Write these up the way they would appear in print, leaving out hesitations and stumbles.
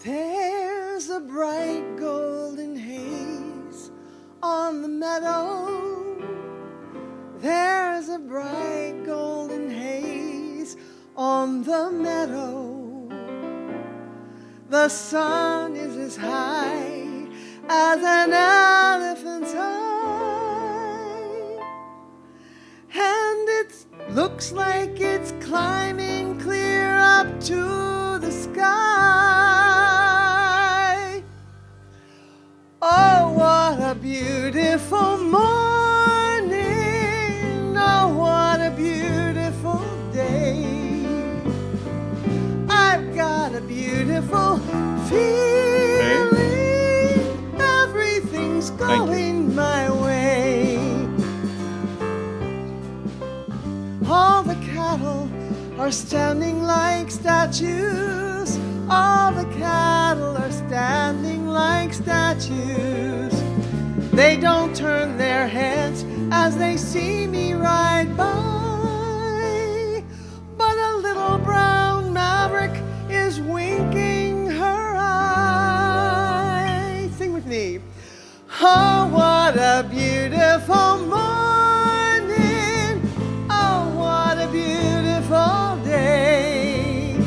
There's a bright golden haze on the meadow. There's a bright golden haze on the meadow. The sun is as high as an elephant's eye, and it looks like it's climbing clear up to the sky. Oh, what a beautiful morning. Oh, what a beautiful day. I've got a beautiful feeling. Everything's going my way. All the cattle are standing like statues. All the cattle are standing like statues. They don't turn their heads as they see me ride by. But a little brown maverick is winking her eye. Sing with me. Oh, what a beautiful morning. Oh, what a beautiful day.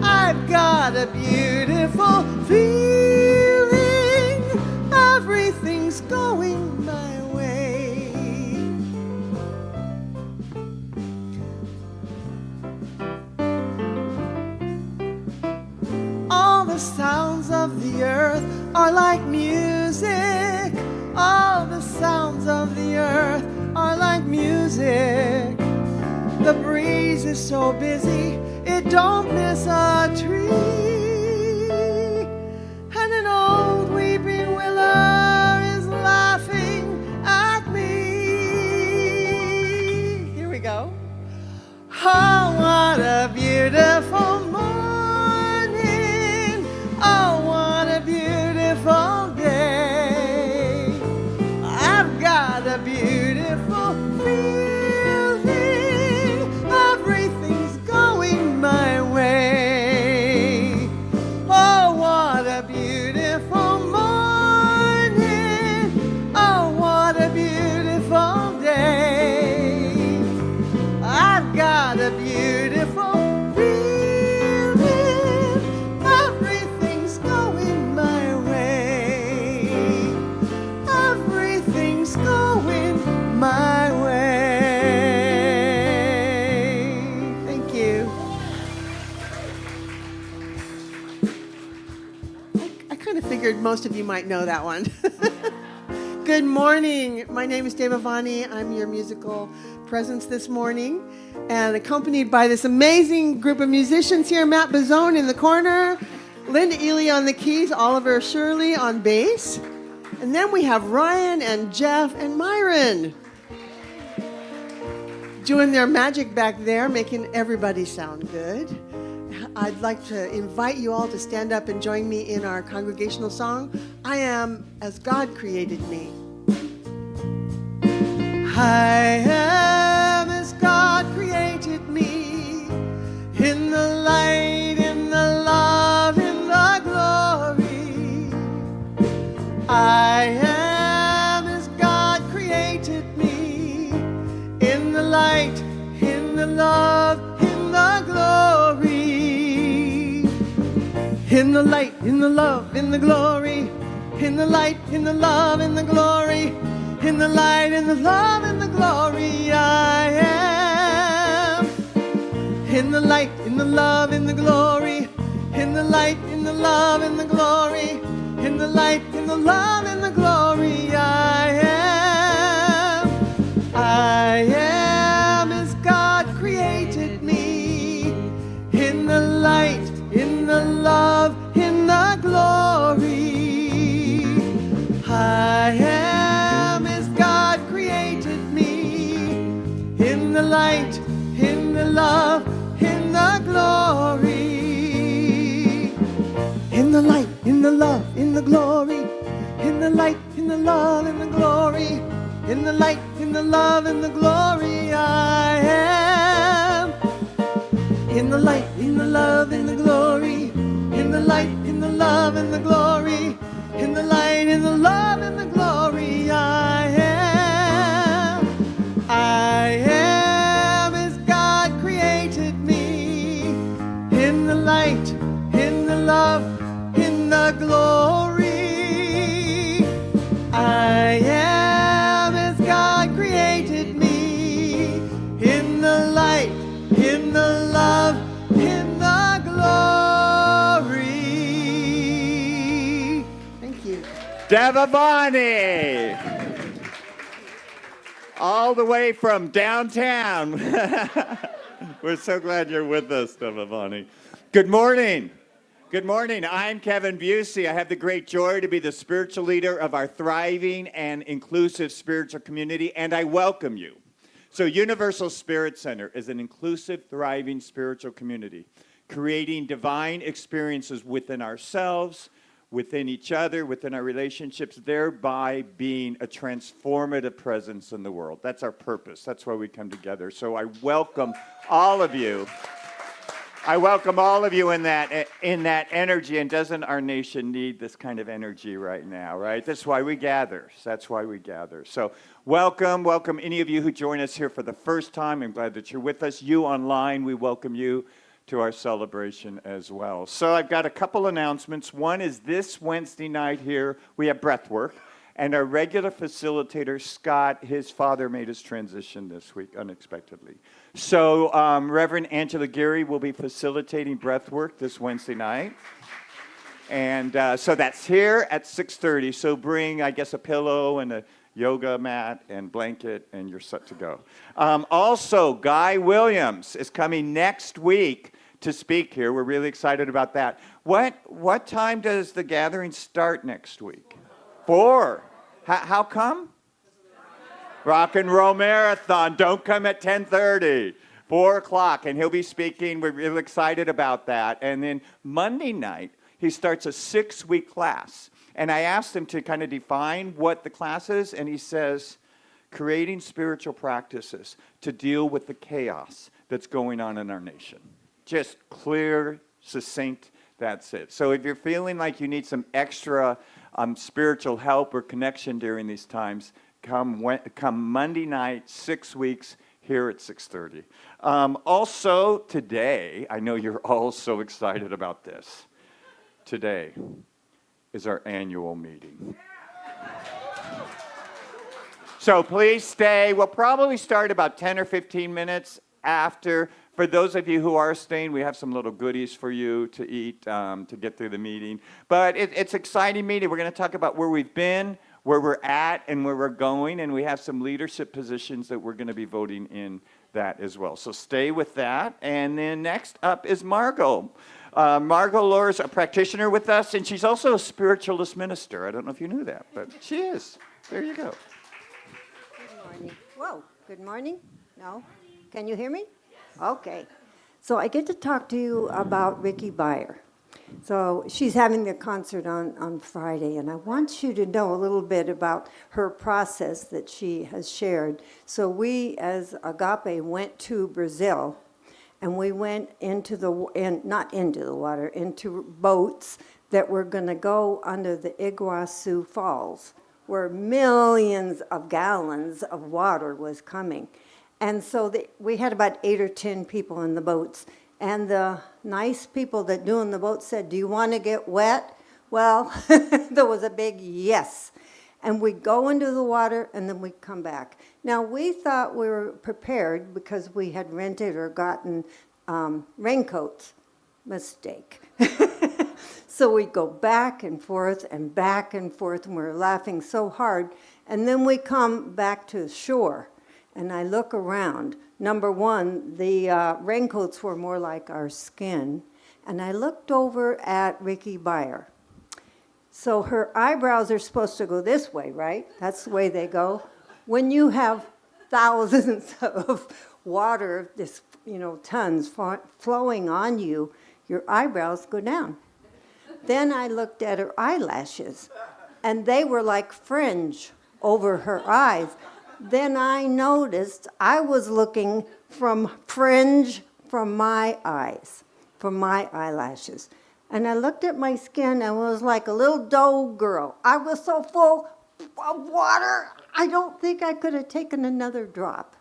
I've got a beautiful feeling. Everything's going my way. All the sounds of the earth are like music. All the sounds of the earth are like music. The breeze is so busy, it don't miss a tree. And an old weeping willow is laughing at me. Here we go. Oh, what a beautiful morning. Oh, what a beautiful day. I've got a beautiful feeling. Everything's going my way. Oh, what a beautiful morning. Oh, what a beautiful day. I've got a beautiful feeling. Everything's going my way. Everything's going my way. Thank you. I kind of figured most of you might know that one. Good morning. My name is Deva Vani. I'm your musical presence this morning, and accompanied by this amazing group of musicians here. Matt Bazzone in the corner, Linda Ely on the keys, Oliver Shirley on bass, and then we have Ryan and Jeff and Myron doing their magic back there, making everybody sound good. I'd like to invite you all to stand up and join me in our congregational song, I Am As God Created Me. I am as God created me, in the light, in the love, in the glory. I am as God created me, in the light, in the love, in the glory. In the light, in the love, in the glory. In the light, in the love, in the glory. In the light, in the love, in the glory, I am. In the light, in the love, in the glory. In the light, in the love, in the glory. In the light, in the love, in the glory, I am. I am as God created me. In the light, in the love, in the glory. I am as God created me, in the light, in the love, in the glory. In the light, in the love, in the glory. In the light, in the love, in the glory. In the light, in the love, in the glory, I am. In the light, in the love, in the glory. In the light, the love, in the glory. Thank you. Devavani, all the way from downtown. We're so glad you're with us, Devavani. Good morning. Good morning. I'm Kevin Busey. I have the great joy to be the spiritual leader of our thriving and inclusive spiritual community, and I welcome you. So Universal Spirit Center is an inclusive, thriving spiritual community, creating divine experiences within ourselves, within each other, within our relationships, thereby being a transformative presence in the world. That's our purpose. That's why we come together. So I welcome all of you. I welcome all of you in that energy, and doesn't our nation need this kind of energy right now, right? That's why we gather. That's why we gather. So welcome any of you who join us here for the first time. I'm glad that you're with us. You online, we welcome you to our celebration as well. So I've got a couple announcements. One is this Wednesday night here, we have breathwork. And our regular facilitator, Scott, his father made his transition this week unexpectedly. So Reverend Angela Geary will be facilitating breathwork this Wednesday night. And so that's here at 6:30. So bring, I guess, a pillow and a yoga mat and blanket, and you're set to go. Also, Guy Williams is coming next week to speak here. We're really excited about that. What time does the gathering start next week? 4. How come? Rock and Roll Marathon. Don't come at 10:30. 4 o'clock, and he'll be speaking. We're really excited about that. And then Monday night, he starts a 6-week class. And I asked him to kind of define what the class is, and he says, creating spiritual practices to deal with the chaos that's going on in our nation. Just clear, succinct, that's it. So if you're feeling like you need some extra spiritual help or connection during these times, come Monday night, 6 weeks, here at 6:30. Also today, I know you're all so excited about this. Today is our annual meeting. So please stay. We'll probably start about 10 or 15 minutes after. For those of you who are staying, we have some little goodies for you to eat to get through the meeting. But it's an exciting meeting. We're going to talk about where we've been, where we're at, and where we're going. And we have some leadership positions that we're going to be voting in that as well. So stay with that. And then next up is Margot. Margot Lohr's a practitioner with us, and she's also a spiritualist minister. I don't know if you knew that, but she is. There you go. Good morning. Whoa, good morning? No? Can you hear me? Okay. So I get to talk to you about Rickie Beyer. So she's having the concert on Friday, and I want you to know a little bit about her process that she has shared. So we, as Agape, went to Brazil, and we went into boats that were going to go under the Iguazu Falls, where millions of gallons of water was coming. And so we had about 8 or 10 people in the boats. And the nice people that do in the boat said, do you want to get wet? Well, there was a big yes. And we go into the water, and then we come back. Now, we thought we were prepared because we had rented or gotten raincoats. Mistake. So we go back and forth, and we were laughing so hard. And then we come back to shore. And I look around. Number one, the raincoats were more like our skin. And I looked over at Rickie Beyer. So her eyebrows are supposed to go this way, right? That's the way they go. When you have thousands of water, tons flowing on you, your eyebrows go down. Then I looked at her eyelashes, and they were like fringe over her eyes. Then I noticed I was looking from fringe from my eyes, from my eyelashes. And I looked at my skin and was like a little doe girl. I was so full of water, I don't think I could have taken another drop.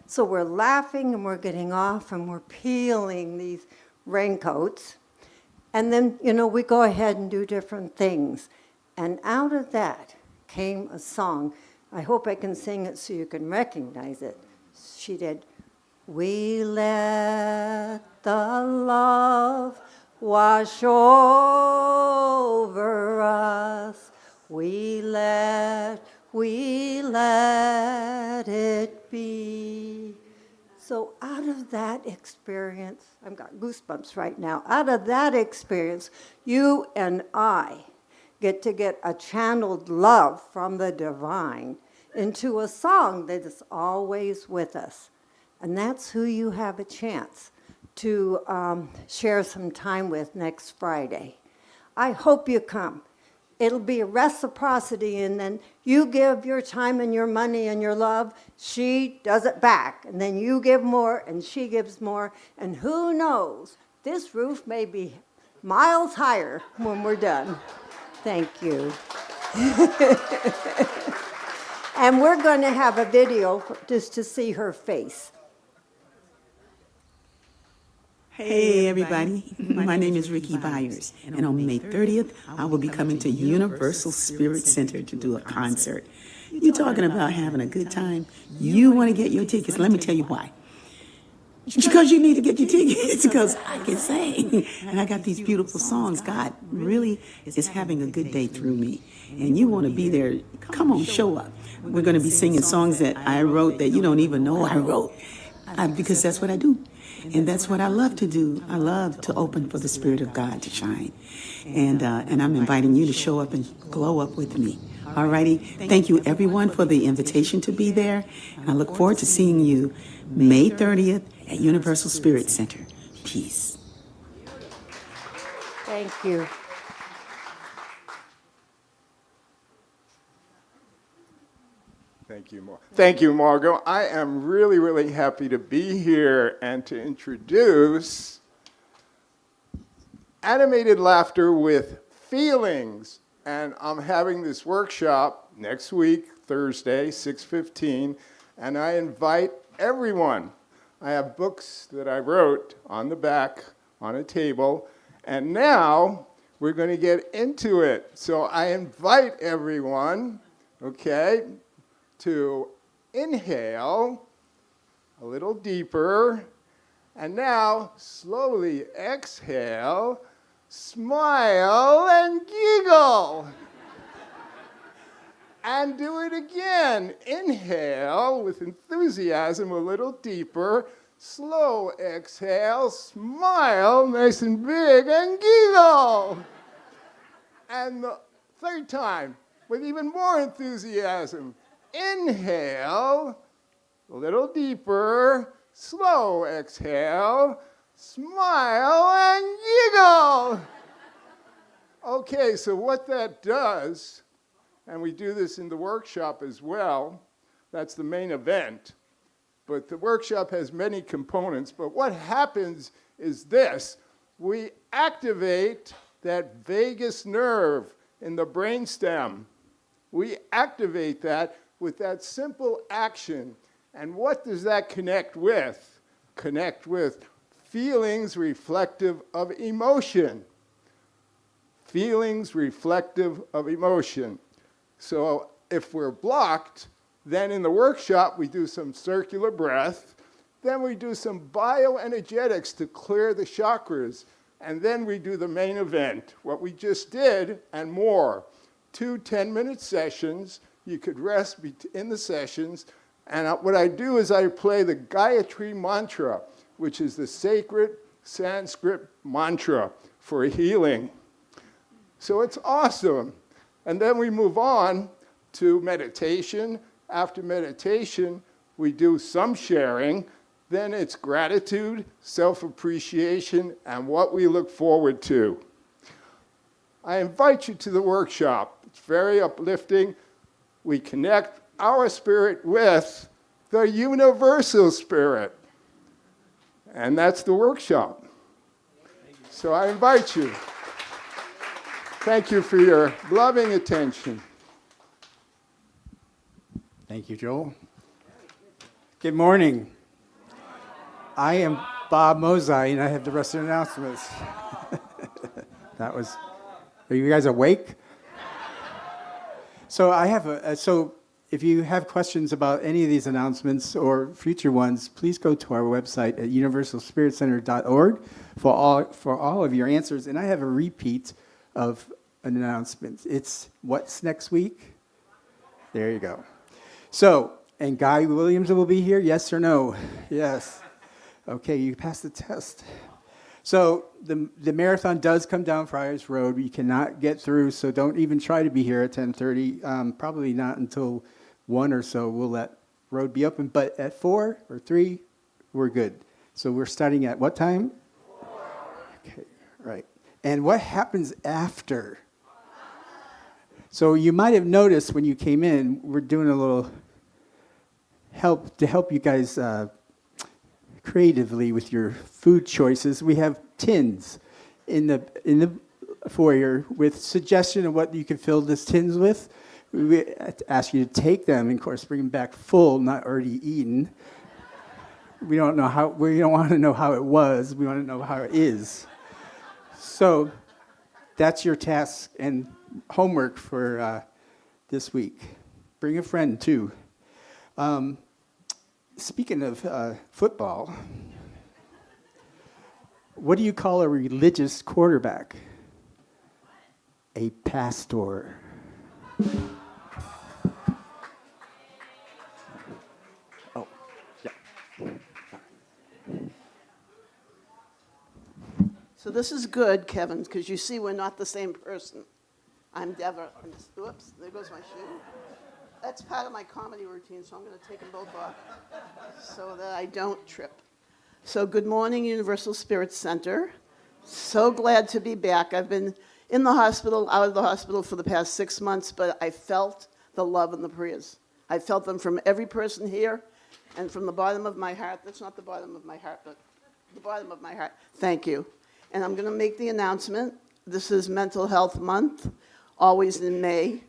So we're laughing and we're getting off and we're peeling these raincoats. And then, we go ahead and do different things. And out of that came a song. I hope I can sing it so you can recognize it. She did, We let the love wash over us. We let it be. So out of that experience, I've got goosebumps right now. Out of that experience, you and I get to get a channeled love from the divine into a song that is always with us. And that's who you have a chance to share some time with next Friday. I hope you come. It'll be a reciprocity, and then you give your time and your money and your love, she does it back. And then you give more, and she gives more. And who knows, this roof may be miles higher when we're done. Thank you. And we're going to have a video just to see her face. Hey, everybody. My name is Ricky Byers, and on May 30th, I will be coming to Universal Spirit Center to do a concert. You talking about having a good time? You want to get your tickets? Let me tell you why. Because you need to get your tickets, because I can sing, and I got these beautiful songs. God really is having a good day through me, and you want to be there. Come on, show up. We're going to be singing songs that I wrote that you don't even know I wrote, because that's what I do. And that's what I love to do. I love to open for the Spirit of God to shine. And I'm inviting you to show up and glow up with me. All righty. Thank you, everyone, for the invitation to be there. And I look forward to seeing you May 30th at Universal Spirit Center. Peace. Thank you. Thank you, Margot. I am really, really happy to be here and to introduce Animated Laughter with Feelings. And I'm having this workshop next week, Thursday, 6:15, and I invite everyone. I have books that I wrote on the back on a table, and now we're going to get into it. So I invite everyone, okay, to inhale a little deeper, and now slowly exhale, smile, and giggle. And do it again. Inhale with enthusiasm a little deeper, slow exhale, smile nice and big, and giggle. And the third time with even more enthusiasm. Inhale, a little deeper, slow exhale, smile, and giggle. Okay, so what that does, and we do this in the workshop as well, that's the main event, but the workshop has many components, but what happens is this: we activate that vagus nerve in the brainstem. We activate that with that simple action. And what does that connect with? Connect with feelings reflective of emotion. Feelings reflective of emotion. So if we're blocked, then in the workshop we do some circular breath, then we do some bioenergetics to clear the chakras, and then we do the main event, what we just did and more. 2 10-minute sessions. You could rest in the sessions. And what I do is I play the Gayatri Mantra, which is the sacred Sanskrit mantra for healing. So it's awesome. And then we move on to meditation. After meditation, we do some sharing. Then it's gratitude, self-appreciation, and what we look forward to. I invite you to the workshop. It's very uplifting. We connect our spirit with the universal spirit. And that's the workshop. So I invite you. Thank you for your loving attention. Thank you, Joel. Good morning. I am Bob Mozai, and I have the rest of the announcements. Are you guys awake? So I have if you have questions about any of these announcements or future ones, please go to our website at universalspiritcenter.org for all of your answers. And I have a repeat of an announcement. It's what's next week? There you go. So, and Guy Williams will be here, yes or no? Yes. Okay, you passed the test. So the marathon does come down Friars Road. You cannot get through, so don't even try to be here at 10:30. Probably not until 1 or so will that road be open. But at 4 or 3, we're good. So we're starting at what time? 4. Okay, right. And what happens after? So you might have noticed when you came in, we're doing a little help to help you guys creatively with your food choices. We have tins in the foyer with suggestion of what you can fill these tins with. We ask you to take them and, of course, bring them back full, not already eaten. We don't want to know how it was. We want to know how it is. So that's your task and homework for this week. Bring a friend, too. Speaking of football, what do you call a religious quarterback? A pastor. Oh, yeah. So this is good, Kevin, because you see we're not the same person. I'm Deborah. Oops, there goes my shoe. That's part of my comedy routine, so I'm going to take them both off so that I don't trip. So good morning, Universal Spirit Center. So glad to be back. I've been in the hospital, out of the hospital for the past 6 months, but I felt the love and the prayers. I felt them from every person here and from the bottom of my heart. That's not the bottom of my heart, but the bottom of my heart. Thank you. And I'm going to make the announcement. This is Mental Health Month, always in May.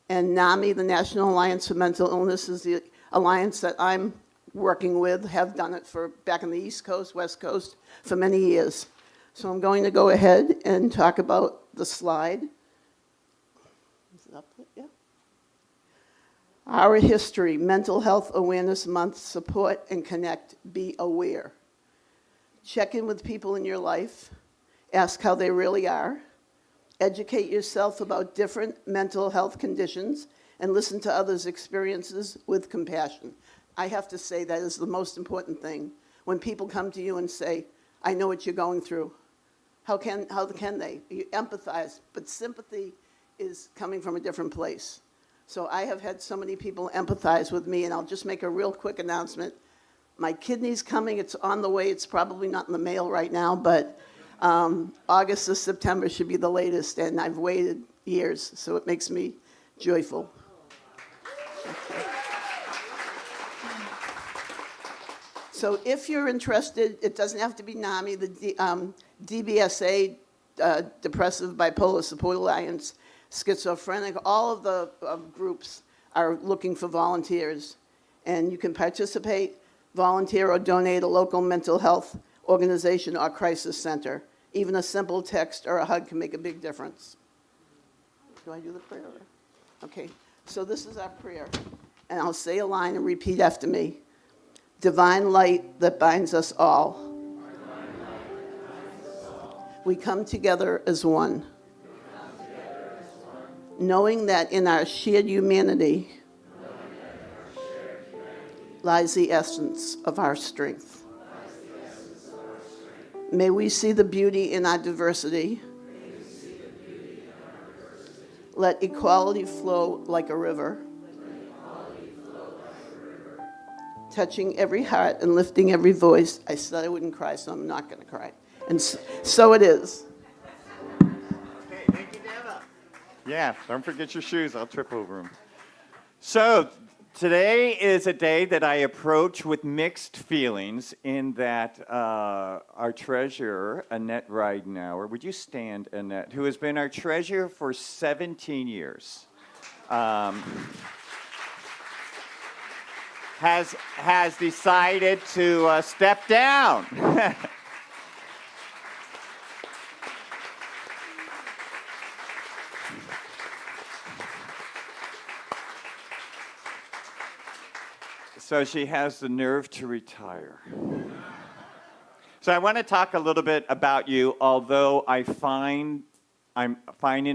And NAMI, the National Alliance for Mental Illness, is the alliance that I'm working with, have done it for back in the East Coast, West Coast, for many years. So I'm going to go ahead and talk about the slide. Is it up there? Yeah. Our history, Mental Health Awareness Month, support and connect, be aware. Check in with people in your life, ask how they really are. Educate yourself about different mental health conditions and listen to others' experiences with compassion. I have to say that is the most important thing. When people come to you and say, I know what you're going through, how can they? You empathize, but sympathy is coming from a different place. So I have had so many people empathize with me, and I'll just make a real quick announcement. My kidney's coming, it's on the way, it's probably not in the mail right now, but August or September should be the latest, and I've waited years, so it makes me joyful. So if you're interested, it doesn't have to be NAMI, the DBSA, Depressive Bipolar Support Alliance, Schizophrenic, all of the groups are looking for volunteers. And you can participate, volunteer, or donate a local mental health organization or crisis center. Even a simple text or a hug can make a big difference. Do I do the prayer? Okay, so this is our prayer. And I'll say a line and repeat after me. Divine light that binds us all. We come together as one. Knowing that in our shared humanity lies the essence of our strength. May we see the beauty in our diversity. Let equality flow like a river, touching every heart and lifting every voice. I said I wouldn't cry, so I'm not going to cry. And so it is. Okay, thank you, Deva. Yeah, don't forget your shoes. I'll trip over them. So today is a day that I approach with mixed feelings in that our treasurer, Annette Ridenour, would you stand, Annette, who has been our treasurer for 17 years, has decided to step down. So she has the nerve to retire. So I want to talk a little bit about you, although I'm finding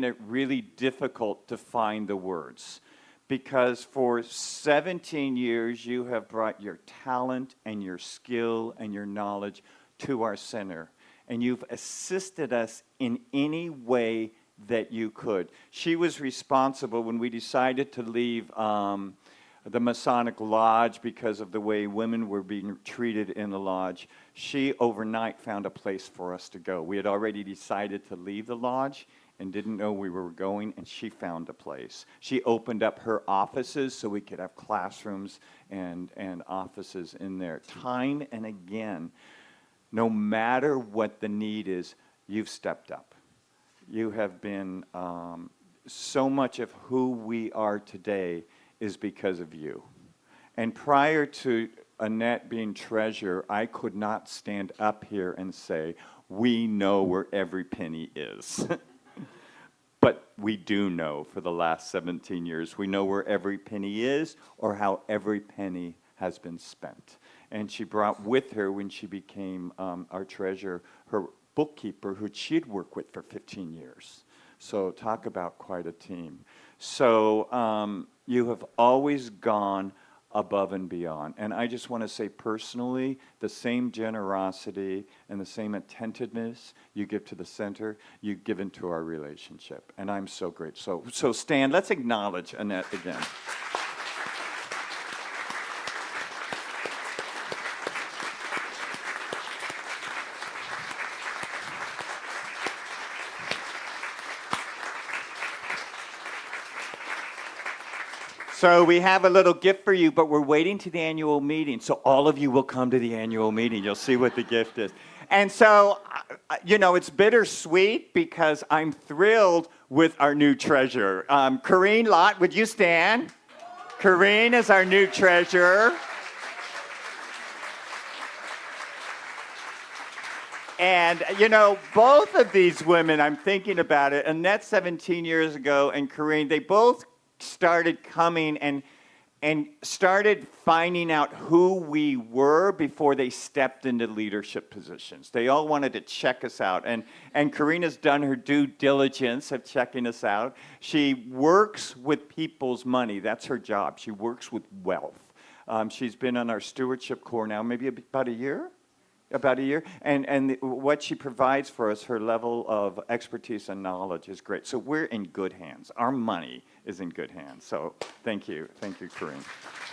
it really difficult to find the words. Because for 17 years, you have brought your talent and your skill and your knowledge to our center. And you've assisted us in any way that you could. She was responsible when we decided to leave the Masonic Lodge because of the way women were being treated in the lodge. She overnight found a place for us to go. We had already decided to leave the lodge and didn't know we were going, and she found a place. She opened up her offices so we could have classrooms and offices in there. Time and again, no matter what the need is, you've stepped up. You have been, so much of who we are today is because of you. And prior to Annette being treasurer, I could not stand up here and say, we know where every penny is. But we do know for the last 17 years. We know where every penny is or how every penny has been spent. And she brought with her, when she became our treasurer, her bookkeeper, who she'd worked with for 15 years. So talk about quite a team. So you have always gone above and beyond. And I just want to say personally, the same generosity and the same attentiveness you give to the center, you give into our relationship. And I'm so grateful. So Stan, let's acknowledge Annette again. So we have a little gift for you, but we're waiting to the annual meeting. So all of you will come to the annual meeting. You'll see what the gift is. And so, it's bittersweet because I'm thrilled with our new treasurer. Corrine Lott, would you stand? Corrine is our new treasurer. And, both of these women, I'm thinking about it, Annette 17 years ago and Corrine, they both started coming and started finding out who we were before they stepped into leadership positions. They all wanted to check us out. And Karina's done her due diligence of checking us out. She works with people's money. That's her job. She works with wealth. She's been on our stewardship corps now maybe about a year. And what she provides for us, her level of expertise and knowledge is great. So we're in good hands. Our money is in good hands. So thank you, Corinne.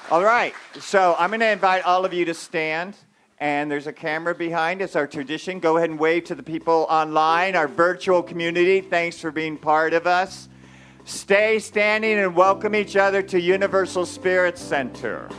All right, so I'm going to invite all of you to stand. And there's a camera behind. It's our tradition. Go ahead and wave to the people online, our virtual community. Thanks for being part of us. Stay standing and welcome each other to Universal Spirit Center.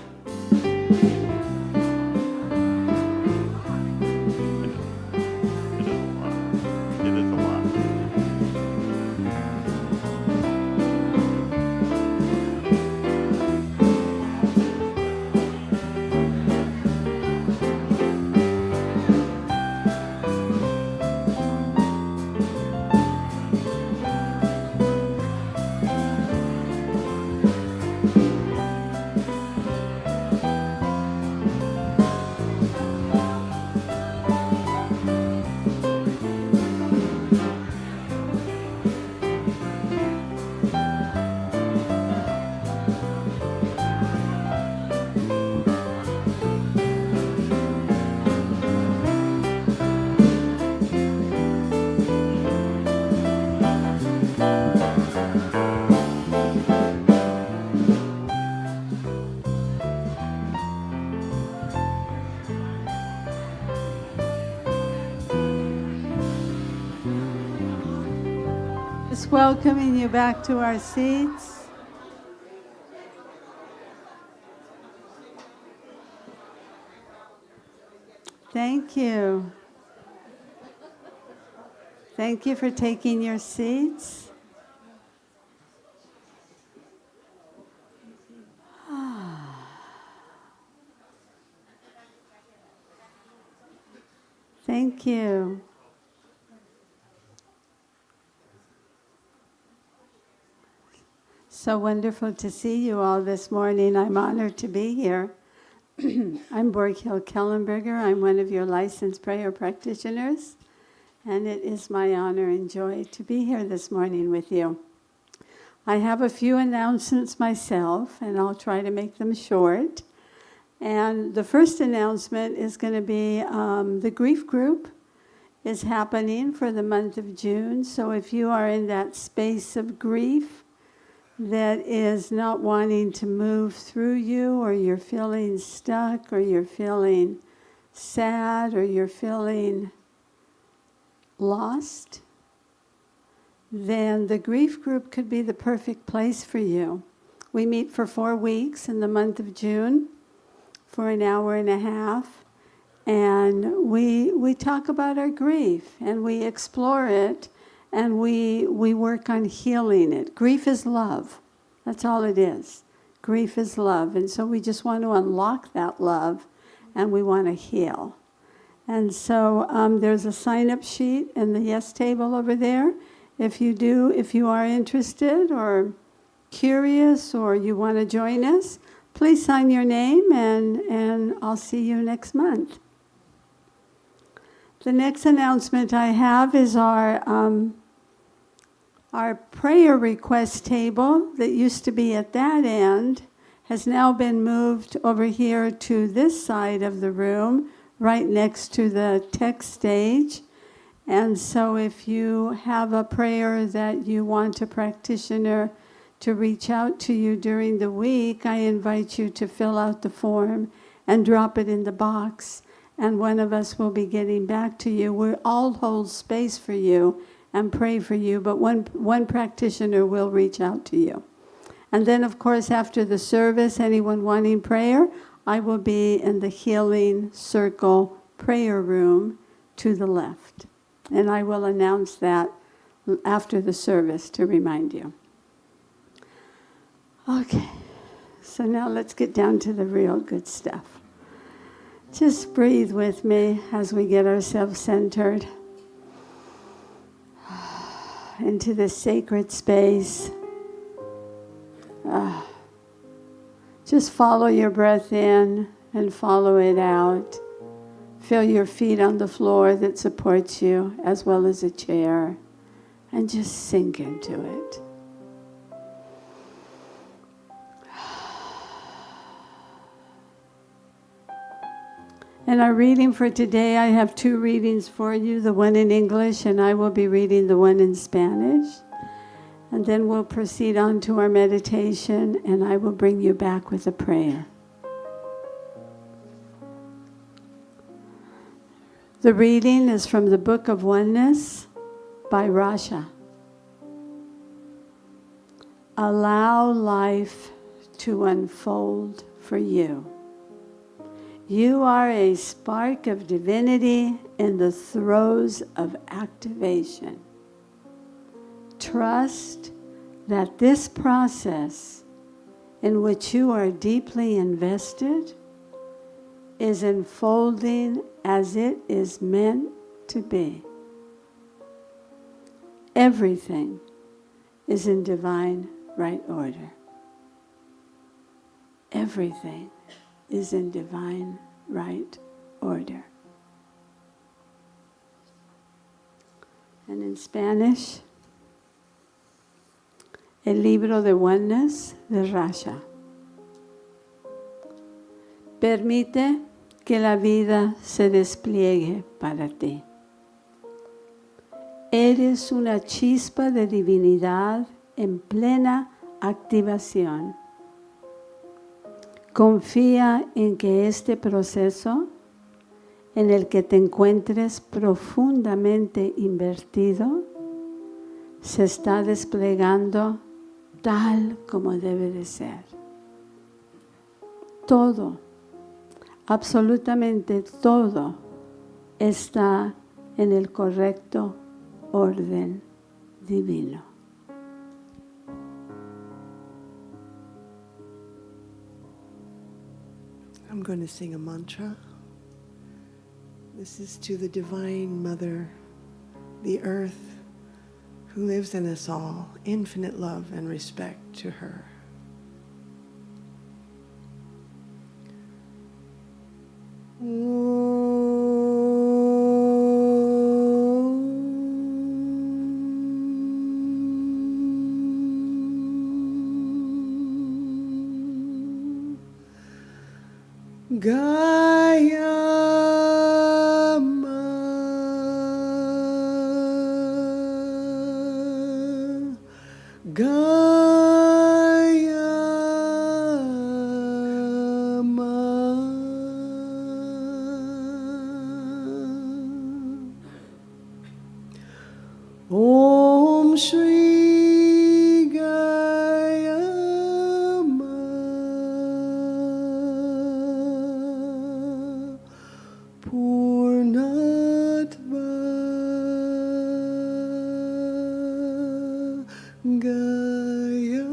Welcoming you back to our seats. Thank you. Thank you for taking your seats. Thank you. So wonderful to see you all this morning. I'm honored to be here. I'm Borghild Kellenberger. I'm one of your licensed prayer practitioners, and it is my honor and joy to be here this morning with you. I have a few announcements myself, and I'll try to make them short. And the first announcement is going to be the grief group is happening for the month of June. So if you are in that space of grief that is not wanting to move through you, or you're feeling stuck, or you're feeling sad, or you're feeling lost, then the grief group could be the perfect place for you. We meet for 4 weeks in the month of June for an hour and a half, and we talk about our grief, and we explore it, and we work on healing it. Grief is love. That's all it is. Grief is love. And so we just want to unlock that love, and we want to heal. And so there's a sign-up sheet in the yes table over there. If you are interested or curious, or you want to join us, please sign your name, and I'll see you next month. The next announcement I have is our prayer request table that used to be at that end has now been moved over here to this side of the room, right next to the tech stage. And so if you have a prayer that you want a practitioner to reach out to you during the week, I invite you to fill out the form and drop it in the box, and one of us will be getting back to you. We'll all hold space for you and pray for you, but one practitioner will reach out to you. And then, of course, after the service, anyone wanting prayer, I will be in the Healing Circle prayer room to the left. And I will announce that after the service to remind you. Okay, so now let's get down to the real good stuff. Just breathe with me as we get ourselves centered into this sacred space. Just follow your breath in and follow it out. Feel your feet on the floor that supports you, as well as a chair, and just sink into it. And our reading for today, I have 2 readings for you, the one in English, and I will be reading the one in Spanish. And then we'll proceed on to our meditation, and I will bring you back with a prayer. The reading is from the Book of Oneness by Rasha. Allow life to unfold for you. You are a spark of divinity in the throes of activation. Trust that this process in which you are deeply invested is unfolding as it is meant to be. Everything is in divine right order. Everything is in divine right order. And in Spanish, el libro de Oneness de Rasha. Permite que la vida se despliegue para ti. Eres una chispa de divinidad en plena activación. Confía en que este proceso en el que te encuentres profundamente invertido se está desplegando tal como debe de ser. Todo, absolutamente todo, está en el correcto orden divino. I'm going to sing a mantra. This is to the Divine Mother, the Earth, who lives in us all, infinite love and respect to her. Gayama, Gayama. Om Shri Gayama Purnatva Gayama.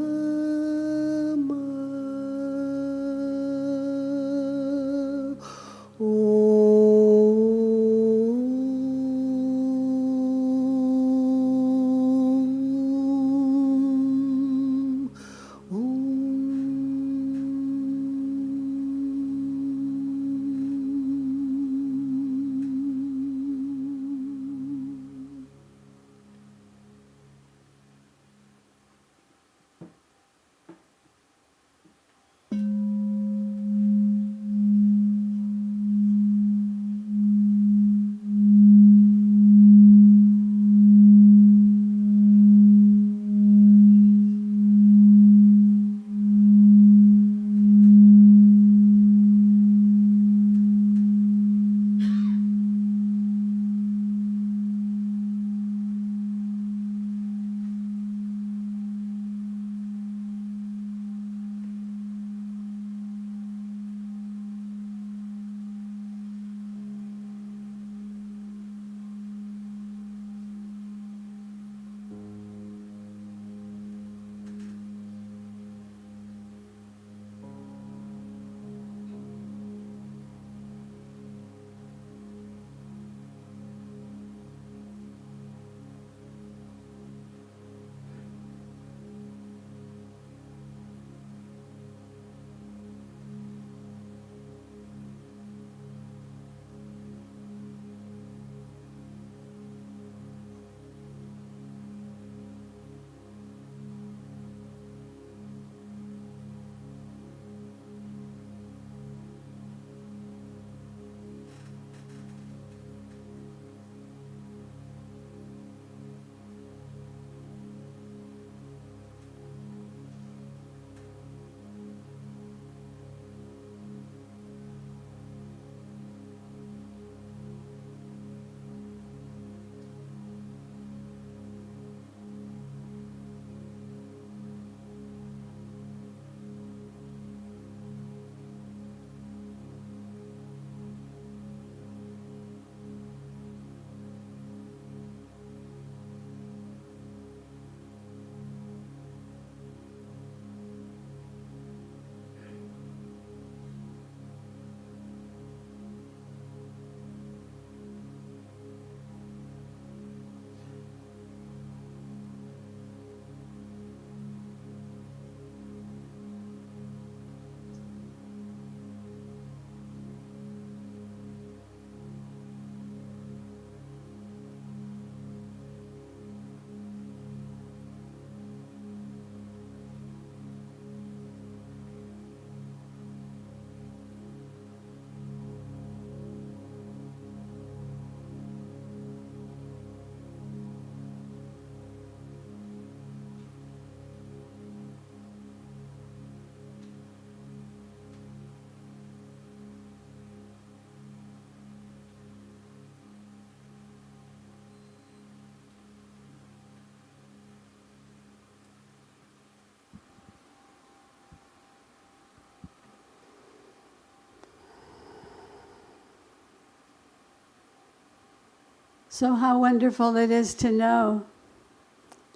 So, how wonderful it is to know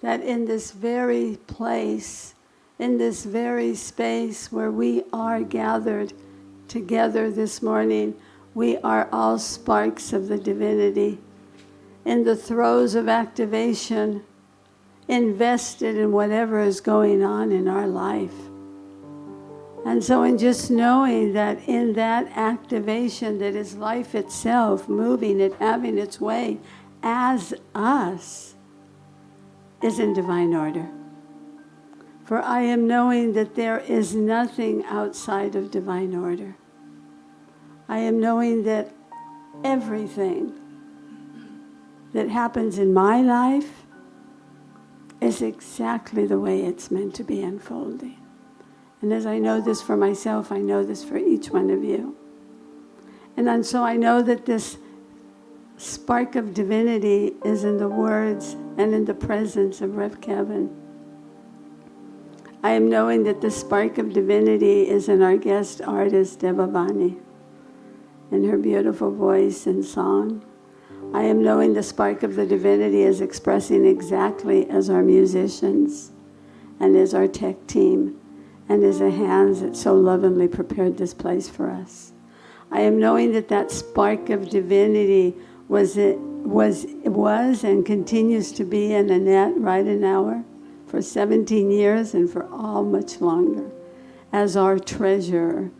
that in this very place, in this very space where we are gathered together this morning, we are all sparks of the divinity. In the throes of activation, invested in whatever is going on in our life. And so in just knowing that in that activation that is life itself, moving it, having its way as us, is in divine order. For I am knowing that there is nothing outside of divine order. I am knowing that everything that happens in my life is exactly the way it's meant to be unfolding. And as I know this for myself, I know this for each one of you. And so I know that this spark of divinity is in the words and in the presence of Rev Kevin. I am knowing that the spark of divinity is in our guest artist, Devavani, in her beautiful voice and song. I am knowing the spark of the divinity is expressing exactly as our musicians and as our tech team and as the hands that so lovingly prepared this place for us. I am knowing that that spark of divinity was and continues to be in Annette Ridenauer for 17 years and for all much longer as our treasurer.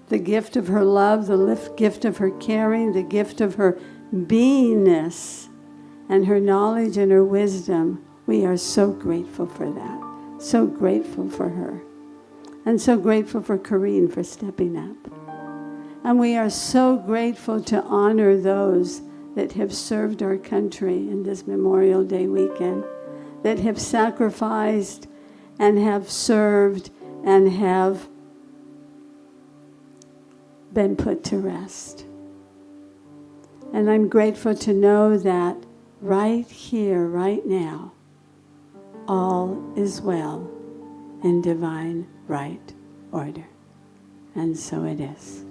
The gift of her love, the gift of her caring, the gift of her beingness, and her knowledge and her wisdom. We are so grateful for that. So grateful for her. And so grateful for Corrine for stepping up. And we are so grateful to honor those that have served our country in this Memorial Day weekend, that have sacrificed and have served and have been put to rest. And I'm grateful to know that right here, right now, all is well in divine right order. And so it is.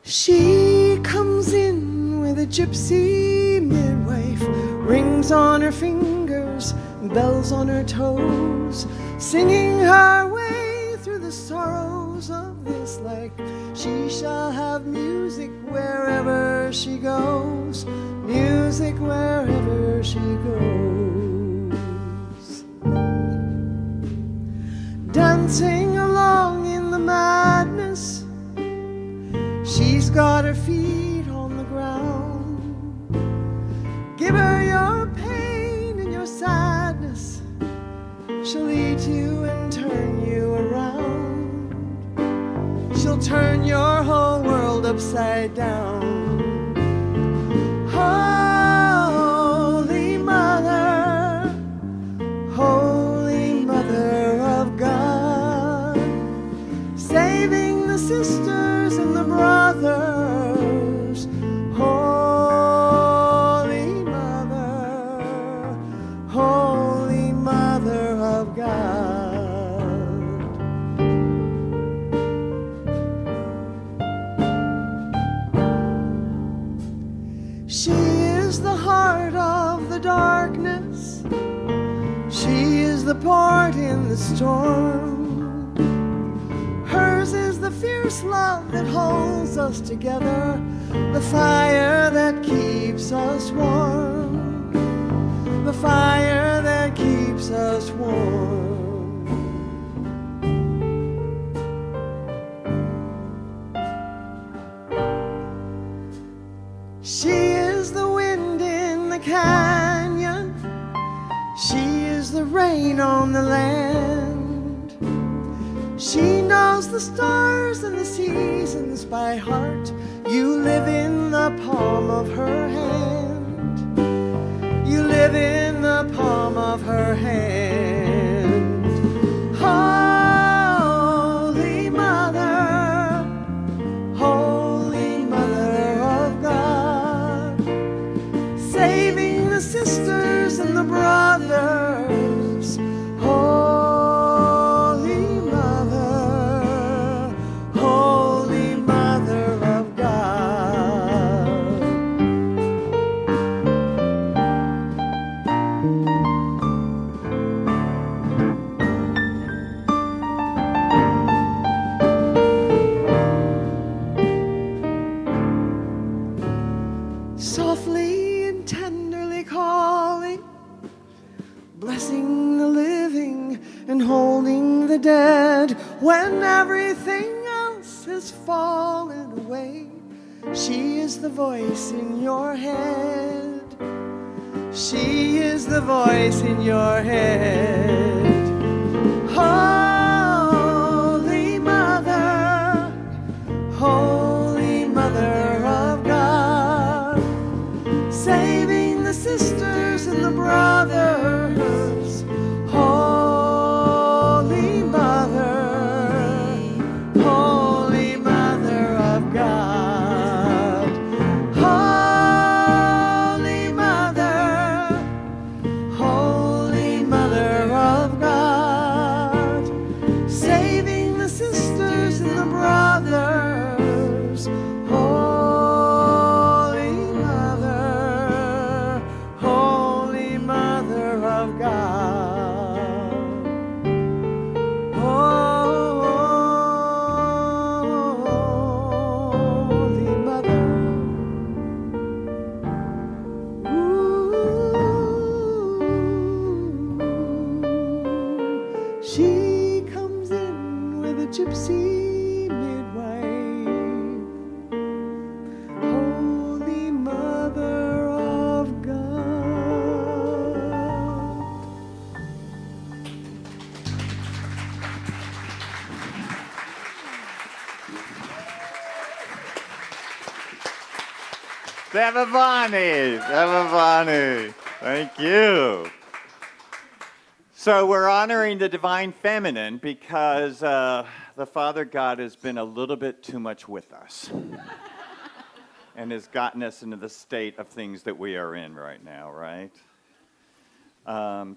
She comes in with a gypsy midwife, rings on her fingers, bells on her toes, singing her way through the sorrows of this life. She shall have music wherever she goes, music wherever she goes. Dancing along in the madness, she's got her feet on the ground. Give her your pain and your sadness. She'll eat you and turn you around. She'll turn your whole world upside down. Holy Mother, Holy Mother of God, saving the sisters and the brothers. Holy Mother, Holy Mother of God. She is the heart of the darkness. She is the port in the storm. Hers is the fierce love that holds us together, the fire that keeps us warm, the fire that keeps us warm. She is the wind in the canyon. She is the rain on the land. She knows the stars and the seasons by heart. You live in the palm of her hand. You live in the palm of her hand. Holy Mother, Holy Mother of God, saving the sisters and the brothers. Holy Mother, Holy Mother of God. softly and tenderly calling, blessing the living and holding the dead. When everything else has fallen away, she is the voice in your head. She is the voice in your head. Holy Mother, Holy Mother of God, saving the sisters and the brothers. Holy Mother, Holy Mother of God. Holy Mother, Holy Mother of God, saving the sisters and the brothers. Holy Mother, Holy Mother of God. Holy Mother. Ooh, she comes in with a gypsy midwife. Holy Mother of God. Devavani, thank you. So we're honoring the divine feminine because the Father God has been a little bit too much with us and has gotten us into the state of things that we are in right now, right?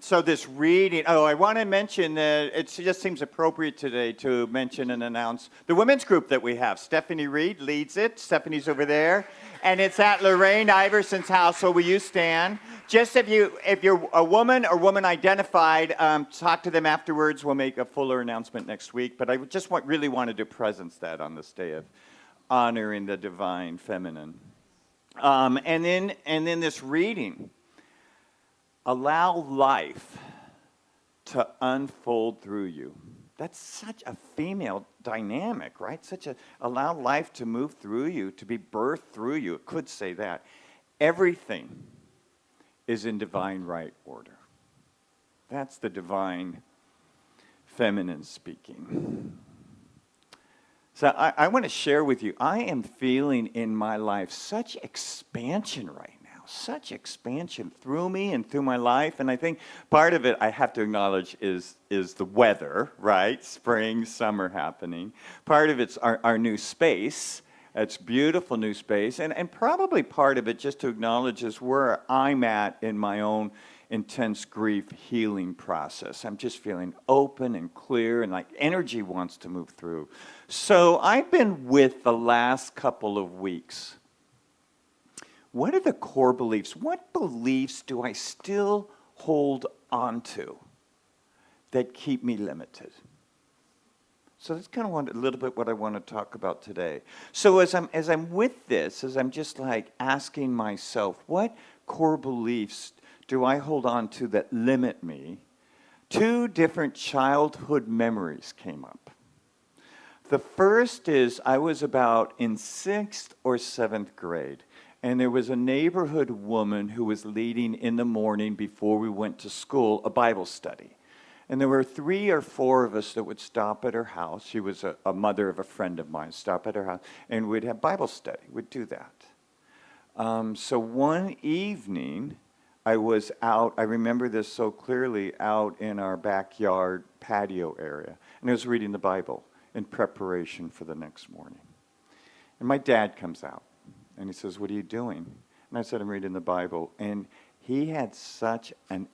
So this reading, I want to mention that it just seems appropriate today to mention and announce the women's group that we have. Stephanie Reed leads it. Stephanie's over there. And it's at Lorraine Iverson's house, so will you stand? Just if you're a woman or woman identified, talk to them afterwards. We'll make a fuller announcement next week. But I just really wanted to presence that on this day of honoring the divine feminine. And then this reading. Allow life to unfold through you. That's such a female dynamic, right? Allow life to move through you, to be birthed through you. It could say that. Everything is in divine right order. That's the divine feminine speaking. So I want to share with you, I am feeling in my life such expansion right now. Such expansion through me and through my life. And I think part of it I have to acknowledge is the weather, right? Spring, summer happening. Part of it's our new space. It's beautiful new space. And probably part of it, just to acknowledge, is where I'm at in my own intense grief healing process. I'm just feeling open and clear and like energy wants to move through. So I've been with the last couple of weeks. What are the core beliefs? What beliefs do I still hold on to that keep me limited? So that's kind of a little bit what I want to talk about today. So as I'm with this, as I'm just like asking myself, what core beliefs do I hold on to that limit me? 2 different childhood memories came up. The first is I was about in 6th or 7th grade. And there was a neighborhood woman who was leading in the morning before we went to school a Bible study. And there were 3 or 4 of us that would stop at her house. She was a mother of a friend of mine, stop at her house, and we'd have Bible study. We'd do that. So one evening, I was out, I remember this so clearly, out in our backyard patio area. And I was reading the Bible in preparation for the next morning. And my dad comes out. And he says, "What are you doing?" And I said, "I'm reading the Bible." And he had such an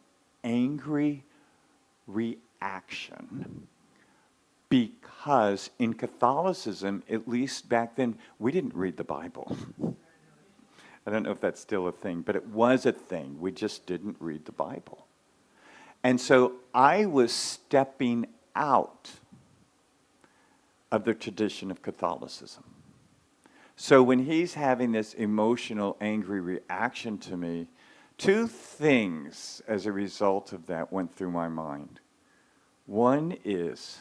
angry reaction because in Catholicism, at least back then, we didn't read the Bible. I don't know if that's still a thing, but it was a thing. We just didn't read the Bible. And so I was stepping out of the tradition of Catholicism. So when he's having this emotional, angry reaction to me, two things as a result of that went through my mind. One is,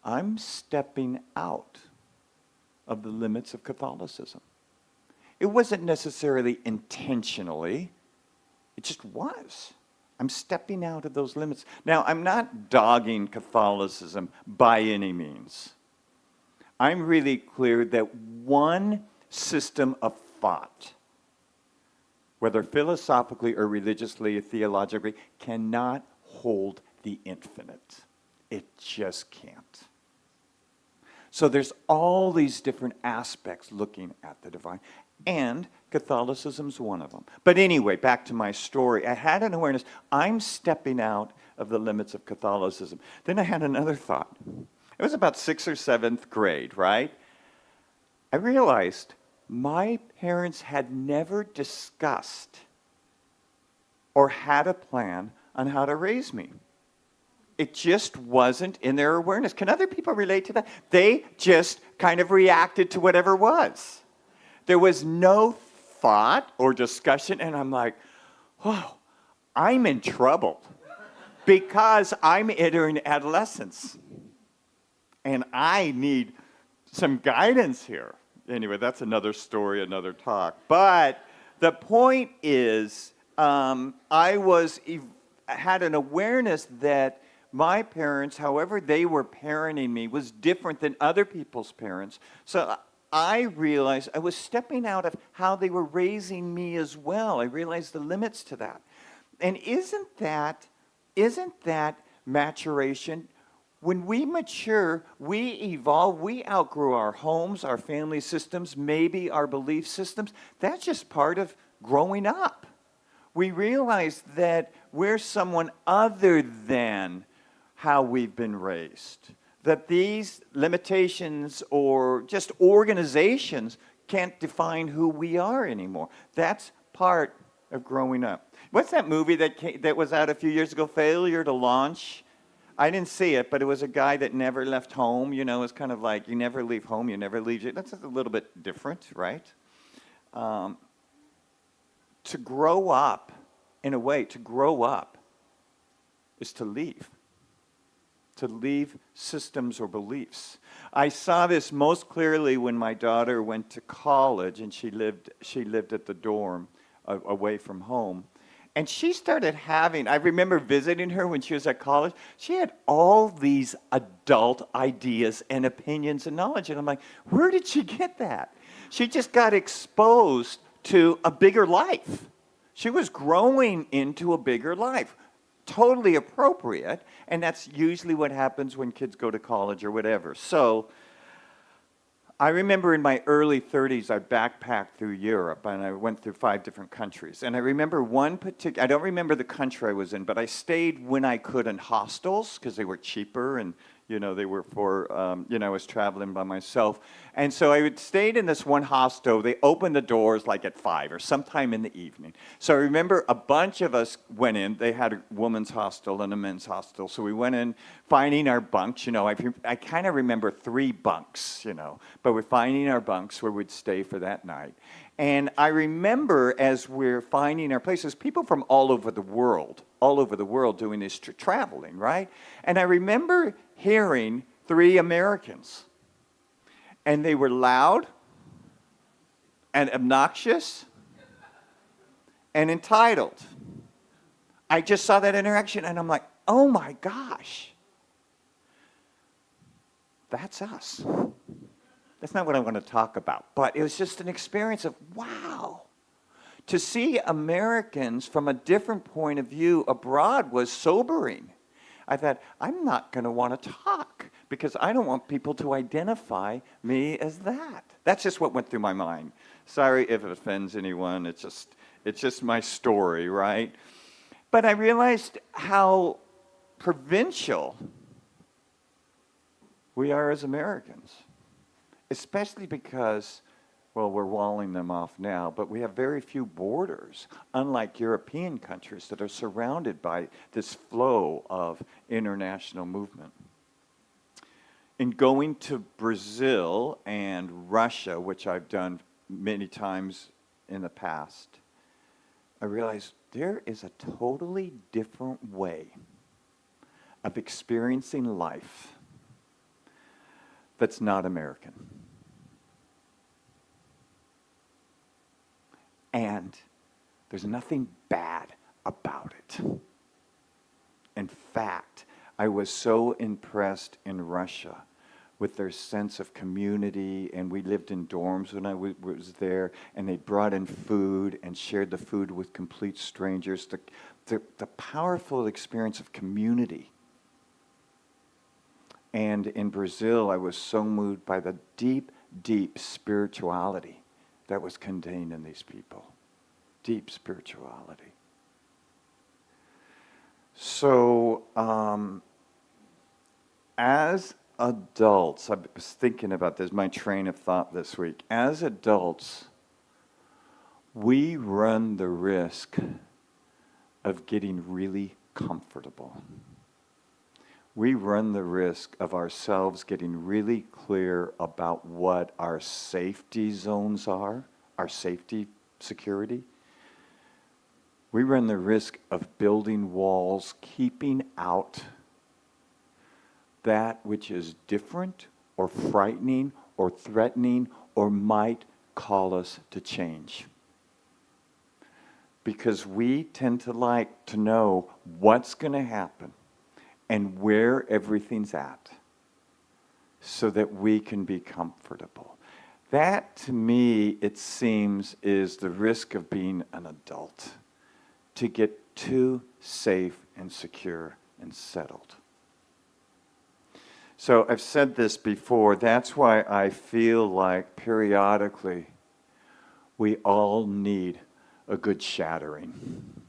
I'm stepping out of the limits of Catholicism. It wasn't necessarily intentionally, it just was. I'm stepping out of those limits. Now, I'm not dogging Catholicism by any means. I'm really clear that one system of thought, whether philosophically or religiously or theologically, cannot hold the infinite. It just can't. So there's all these different aspects looking at the divine, and Catholicism's one of them. But anyway, back to my story. I had an awareness, I'm stepping out of the limits of Catholicism. Then I had another thought. It was about 6th or 7th grade, right? I realized my parents had never discussed or had a plan on how to raise me. It just wasn't in their awareness. Can other people relate to that? They just kind of reacted to whatever was. There was no thought or discussion, and I'm like, oh, I'm in trouble because I'm entering adolescence. And I need some guidance here. Anyway, that's another story, another talk. But the point is, I had an awareness that my parents, however they were parenting me, was different than other people's parents. So I realized I was stepping out of how they were raising me as well. I realized the limits to that. And isn't that maturation? When we mature, we evolve, we outgrow our homes, our family systems, maybe our belief systems. That's just part of growing up. We realize that we're someone other than how we've been raised. That these limitations or just organizations can't define who we are anymore. That's part of growing up. What's that movie that was out a few years ago, Failure to Launch? I didn't see it, but it was a guy that never left home. You know, it's kind of like you never leave home, you never leave. That's a little bit different, right? To grow up, in a way, to grow up is to leave systems or beliefs. I saw this most clearly when my daughter went to college and she lived at the dorm away from home. And she started having, I remember visiting her when she was at college, she had all these adult ideas and opinions and knowledge. And I'm like, where did she get that? She just got exposed to a bigger life. She was growing into a bigger life. Totally appropriate. And that's usually what happens when kids go to college or whatever. So I remember in my early 30s, I backpacked through Europe, and I went through 5 different countries. And I remember one particular, I don't remember the country I was in, but I stayed when I could in hostels because they were cheaper, and they were for, I was traveling by myself. And so I stayed in this one hostel. They opened the doors like at 5 or sometime in the evening. So I remember a bunch of us went in. They had a women's hostel and a men's hostel. So we went in finding our bunks. I kind of remember 3 bunks, but we're finding our bunks where we'd stay for that night. And I remember as we're finding our places, people from all over the world doing this traveling, right? And I remember hearing 3 Americans. And they were loud and obnoxious and entitled. I just saw that interaction and I'm like, oh my gosh, that's us. That's not what I want to talk about, but it was just an experience of, wow. To see Americans from a different point of view abroad was sobering. I thought, I'm not going to want to talk because I don't want people to identify me as that. That's just what went through my mind. Sorry if it offends anyone. It's just my story, right? But I realized how provincial we are as Americans, especially because, well, we're walling them off now, but we have very few borders, unlike European countries that are surrounded by this flow of international movement. in going to Brazil and Russia, which I've done many times in the past, I realized there is a totally different way of experiencing life that's not American. And there's nothing bad about it. In fact, I was so impressed in Russia with their sense of community, and we lived in dorms when I was there, and they brought in food and shared the food with complete strangers. The powerful experience of community. And in Brazil, I was so moved by the deep, deep spirituality that was contained in these people. Deep spirituality. So, as adults, I was thinking about this, my train of thought this week. As adults, we run the risk of getting really comfortable. We run the risk of ourselves getting really clear about what our safety zones are, our safety, security. We run the risk of building walls, keeping out that which is different or frightening or threatening or might call us to change. Because we tend to like to know what's going to happen and where everything's at so that we can be comfortable. That, to me, it seems, is the risk of being an adult, to get too safe and secure and settled. So I've said this before, that's why I feel like periodically we all need a good shattering.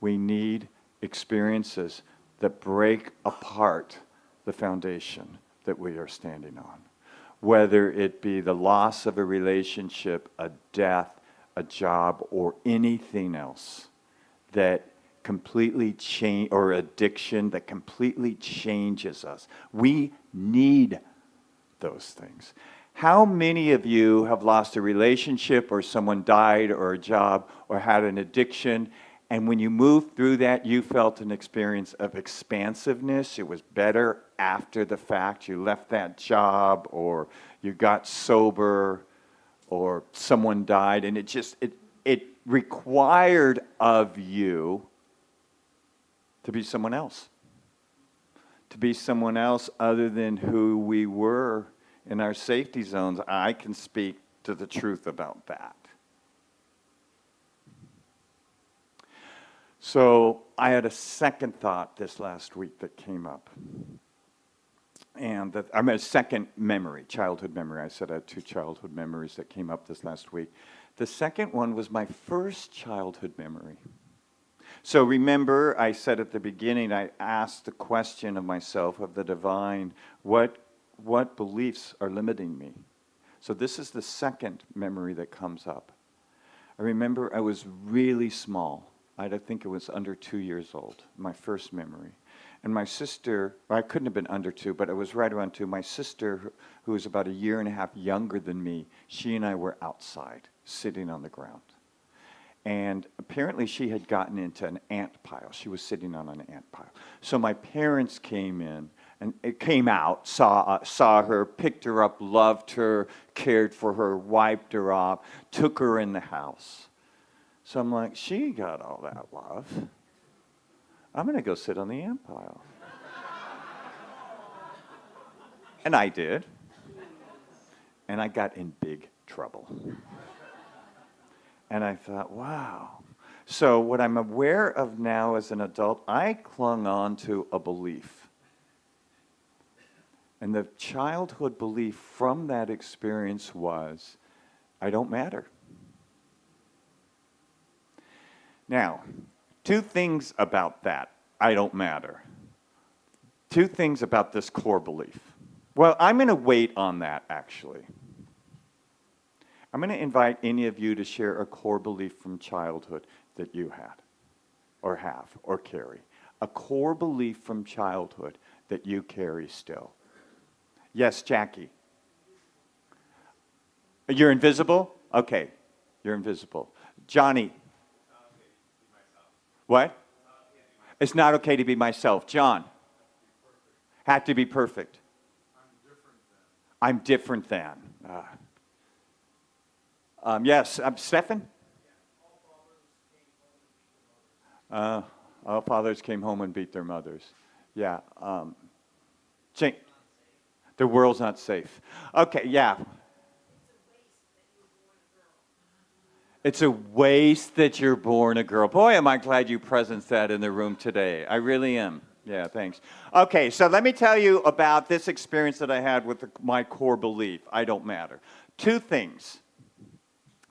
We need experiences that break apart the foundation that we are standing on. Whether it be the loss of a relationship, a death, a job, or anything else that completely change, or addiction that completely changes us. We need those things. How many of you have lost a relationship, or someone died, or a job, or had an addiction, and when you moved through that, you felt an experience of expansiveness? It was better after the fact. You left that job, or you got sober, or someone died, and it required of you to be someone else. To be someone else other than who we were in our safety zones. I can speak to the truth about that. So I had a second thought this last week that came up. And a second memory, childhood memory. I said I had two childhood memories that came up this last week. The second one was my first childhood memory. So remember, I said at the beginning, I asked the question of myself, of the divine, what beliefs are limiting me? So this is the second memory that comes up. I remember I was really small. I think it was under 2 years old, my first memory. And my sister, I couldn't have been under 2, but it was right around 2. My sister, who was about 1.5 years younger than me, she and I were outside, sitting on the ground. And apparently she had gotten into an ant pile. She was sitting on an ant pile. So my parents came in, and it came out, saw her, picked her up, loved her, cared for her, wiped her off, took her in the house. So I'm like, she got all that love. I'm going to go sit on the ant pile. And I did. And I got in big trouble. And I thought, wow. So what I'm aware of now as an adult, I clung on to a belief. And the childhood belief from that experience was, I don't matter. Now, two things about that, I don't matter. Two things about this core belief. Well, I'm going to wait on that, actually. I'm going to invite any of you to share a core belief from childhood that you had, or have, or carry. A core belief from childhood that you carry still. Yes, Jackie. You're invisible? Okay, you're invisible. Johnny. What? It's not okay to be myself. John. Had to be perfect. I'm different than. Yes, Stephan? All fathers came home and beat their mothers. Yeah. The world's not safe. Okay, yeah. It's a waste that you're born a girl. Boy, am I glad you presenced that in the room today. I really am. Yeah, thanks. Okay, so let me tell you about this experience that I had with my core belief. I don't matter. Two things.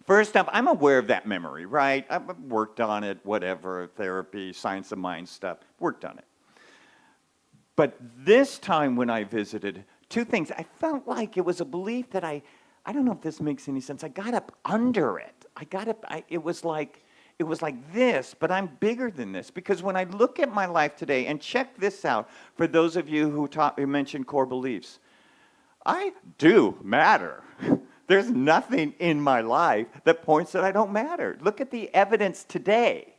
First up, I'm aware of that memory, right? I've worked on it, whatever, therapy, science of mind stuff, worked on it. But this time when I visited, two things. I felt like it was a belief that I don't know if this makes any sense. I got up under it. It was like this, but I'm bigger than this. Because when I look at my life today, and check this out for those of you who mentioned core beliefs, I do matter. There's nothing in my life that points that I don't matter. Look at the evidence today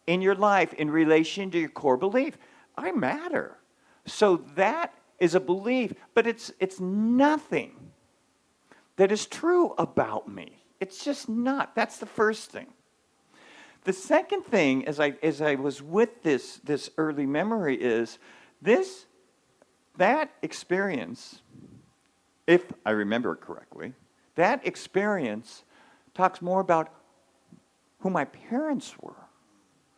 in your life in relation to your core belief. I matter. So that is a belief, but it's nothing that is true about me. It's just not. That's the first thing. The second thing, as I was with this early memory, is that experience, if I remember it correctly, that experience talks more about who my parents were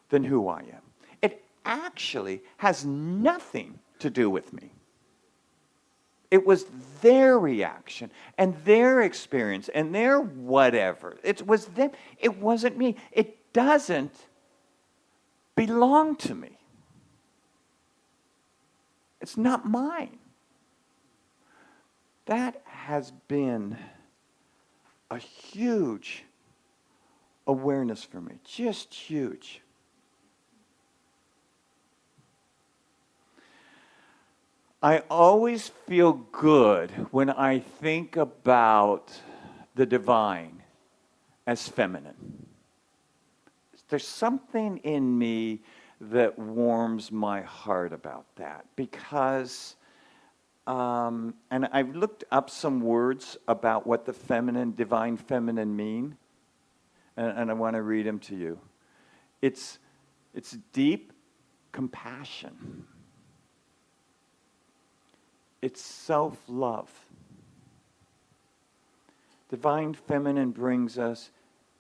than who I am. It actually has nothing to do with me. It was their reaction and their experience and their whatever. It was them. It wasn't me. It doesn't belong to me. It's not mine. That has been a huge awareness for me, just huge. I always feel good when I think about the divine as feminine. There's something in me that warms my heart about that because, and I've looked up some words about what the divine feminine mean, and I want to read them to you. It's deep compassion. It's self-love. Divine feminine brings us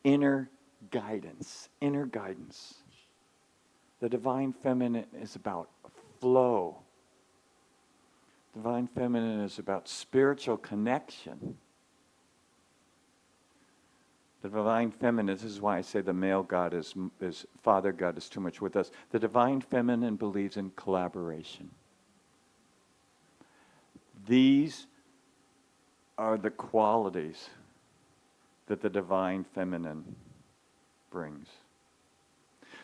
inner guidance. Inner guidance. The divine feminine is about flow. Divine feminine is about spiritual connection. The divine feminine, this is why I say the male God is Father God is too much with us. The divine feminine believes in collaboration. These are the qualities that the divine feminine brings.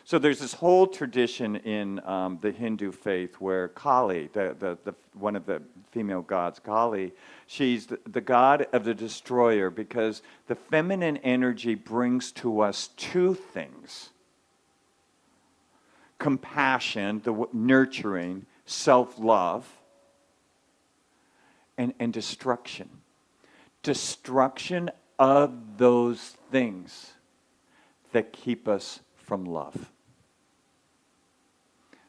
So there's this whole tradition in the Hindu faith where Kali, one of the female gods, Kali, she's the god of the destroyer because the feminine energy brings to us two things. Compassion, the nurturing, self-love, and destruction. Destruction of those things that keep us from love.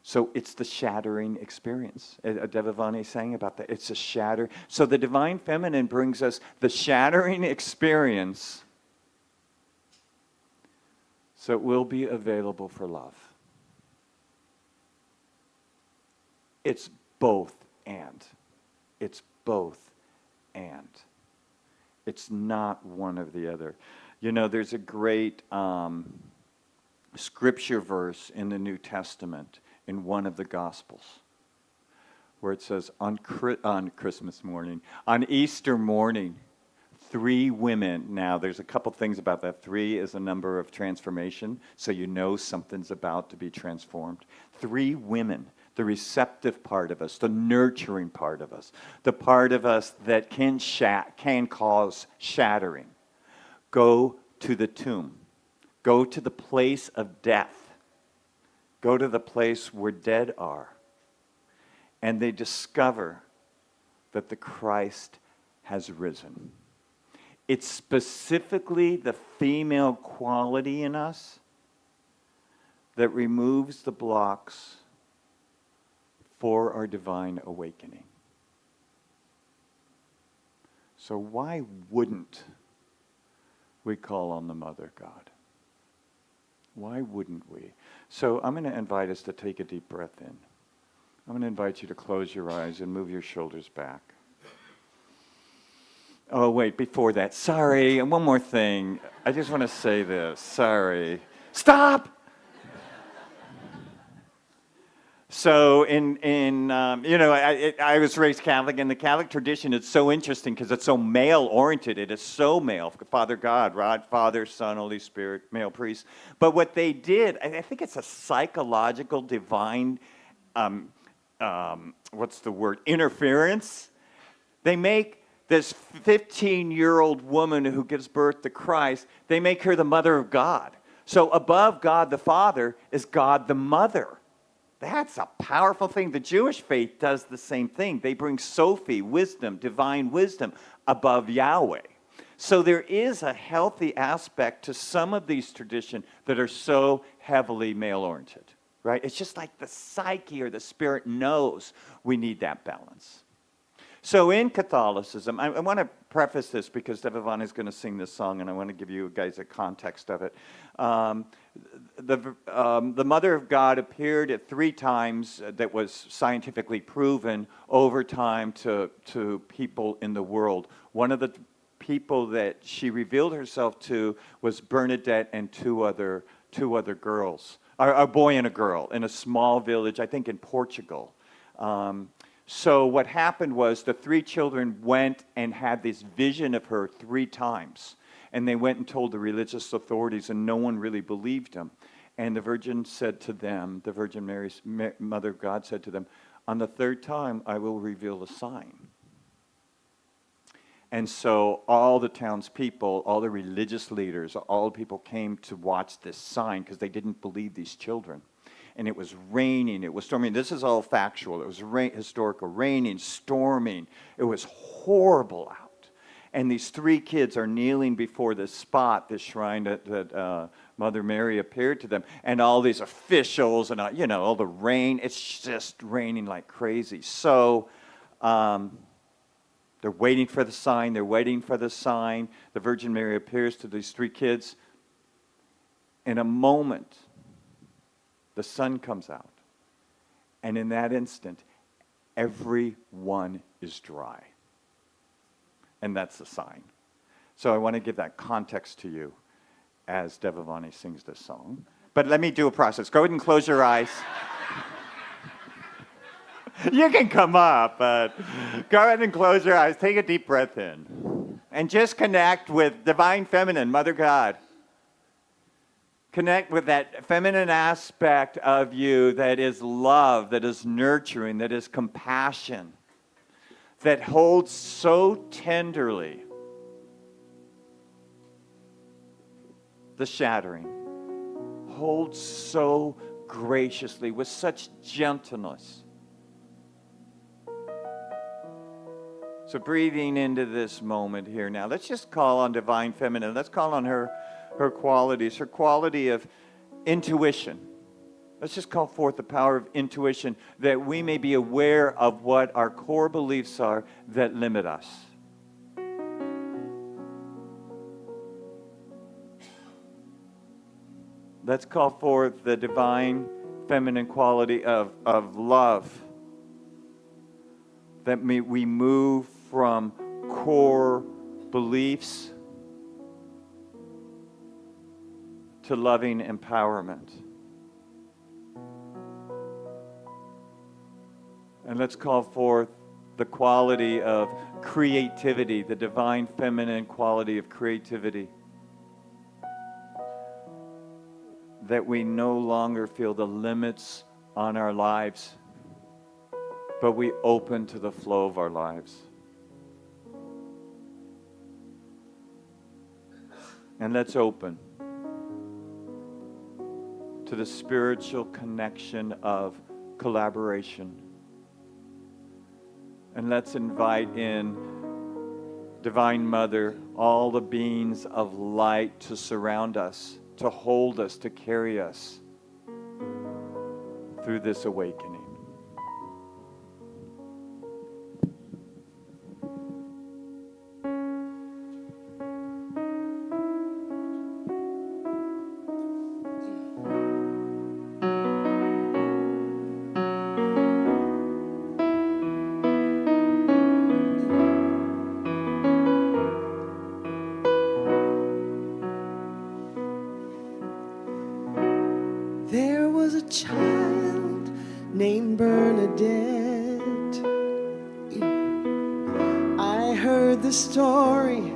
So it's the shattering experience. Devavani sang about that. It's a shatter. So the divine feminine brings us the shattering experience so it will be available for love. It's both and. It's both and. It's not one or the other. You know, there's a great scripture verse in the New Testament in one of the Gospels where it says, on Christmas morning, on Easter morning, 3 women, now there's a couple things about that. 3 is a number of transformation, so you know something's about to be transformed. 3 women, the receptive part of us, the nurturing part of us, the part of us that can cause shattering. Go to the tomb. Go to the place of death. Go to the place where dead are. And they discover that the Christ has risen. It's specifically the female quality in us that removes the blocks for our divine awakening. So why wouldn't we call on the Mother God? Why wouldn't we? So I'm going to invite us to take a deep breath in. I'm going to invite you to close your eyes and move your shoulders back. Oh, wait, before that, sorry, and one more thing. I just want to say this. Sorry. Stop! So I was raised Catholic, and the Catholic tradition is so interesting because it's so male-oriented. It is so male. Father God, right? Father, Son, Holy Spirit, male priest. But what they did, I think it's a psychological divine, interference. They make this 15-year-old woman who gives birth to Christ, they make her the mother of God. So above God the Father is God the Mother. That's a powerful thing. The Jewish faith does the same thing. They bring Sophie, wisdom, divine wisdom, above Yahweh. So there is a healthy aspect to some of these traditions that are so heavily male-oriented, right? It's just like the psyche or the spirit knows we need that balance. So in Catholicism, I want to preface this because Devavani is going to sing this song, and I want to give you guys a context of it. The Mother of God appeared at 3 times that was scientifically proven over time to people in the world. One of the people that she revealed herself to was Bernadette and two other girls, a boy and a girl, in a small village, I think in Portugal. So what happened was the 3 children went and had this vision of her 3 times. And they went and told the religious authorities, and no one really believed them. And the Virgin said to them, the Virgin Mary, Mother of God, said to them, on the 3rd time, I will reveal a sign. And so all the townspeople, all the religious leaders, all the people came to watch this sign because they didn't believe these children. And it was raining, it was storming. This is all factual. It was historical, raining, storming. It was horrible out. And these 3 kids are kneeling before this spot, this shrine that Mother Mary appeared to them. And all these officials and, all the rain. It's just raining like crazy. So they're waiting for the sign. They're waiting for the sign. The Virgin Mary appears to these 3 kids. In a moment, the sun comes out, and in that instant, everyone is dry. And that's the sign. So I want to give that context to you as Devavani sings this song. But let me do a process. Go ahead and close your eyes. You can come up, but go ahead and close your eyes. Take a deep breath in. And just connect with Divine Feminine, Mother God. Connect with that feminine aspect of you that is love, that is nurturing, that is compassion, that holds so tenderly the shattering, holds so graciously, with such gentleness. So breathing into this moment here now, let's just call on Divine Feminine. Let's call on her qualities, her quality of intuition. Let's just call forth the power of intuition that we may be aware of what our core beliefs are that limit us. Let's call forth the divine feminine quality of love, that we move from core beliefs to loving empowerment. And let's call forth the quality of creativity, the divine feminine quality of creativity. That we no longer feel the limits on our lives. but we open to the flow of our lives. And let's open to the spiritual connection of collaboration. And let's invite in Divine Mother, all the beings of light to surround us, to hold us, to carry us through this awakening. There was a child named Bernadette. I heard the story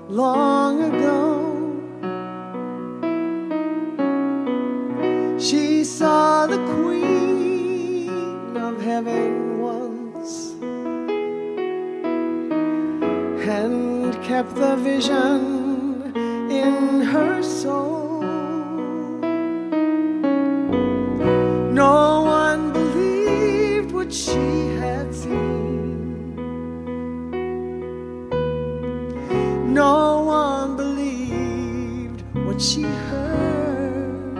long ago. She saw the Queen of Heaven once and kept the vision in her soul. No one believed what she had seen. No one believed what she heard.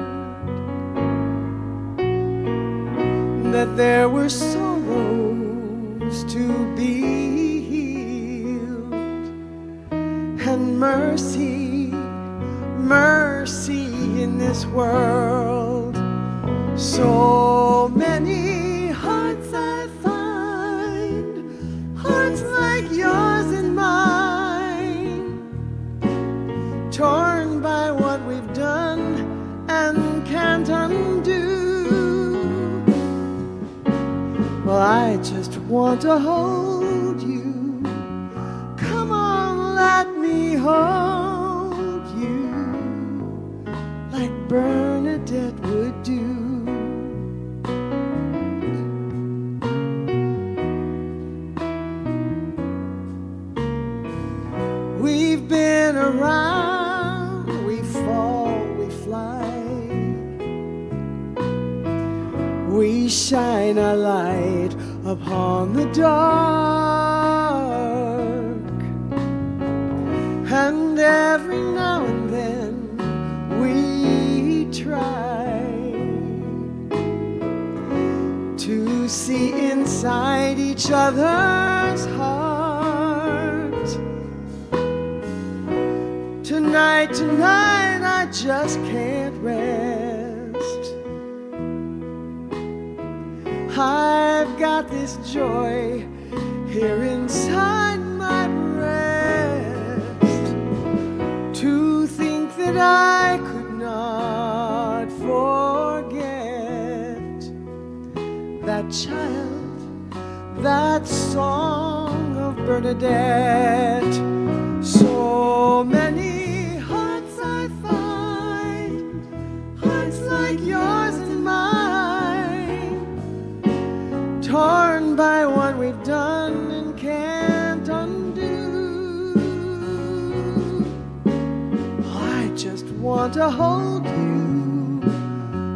That there were sorrows to be healed and mercy, mercy in this world. So many hearts I find, hearts like yours and mine, torn by what we've done and can't undo. Well, I just want to hold you. Come on, let me hold you like Bernadette would do. We've been around, we fall, we fly. We shine our light upon the dark. And every now and then we try to see inside each other's heart. Tonight, I just can't rest. I've got this joy here inside my breast. To think that I could not forget that child, that song of Bernadette. So many hearts I find, hearts like yours and mine, torn by what we've done and can't undo. I just want to hold you.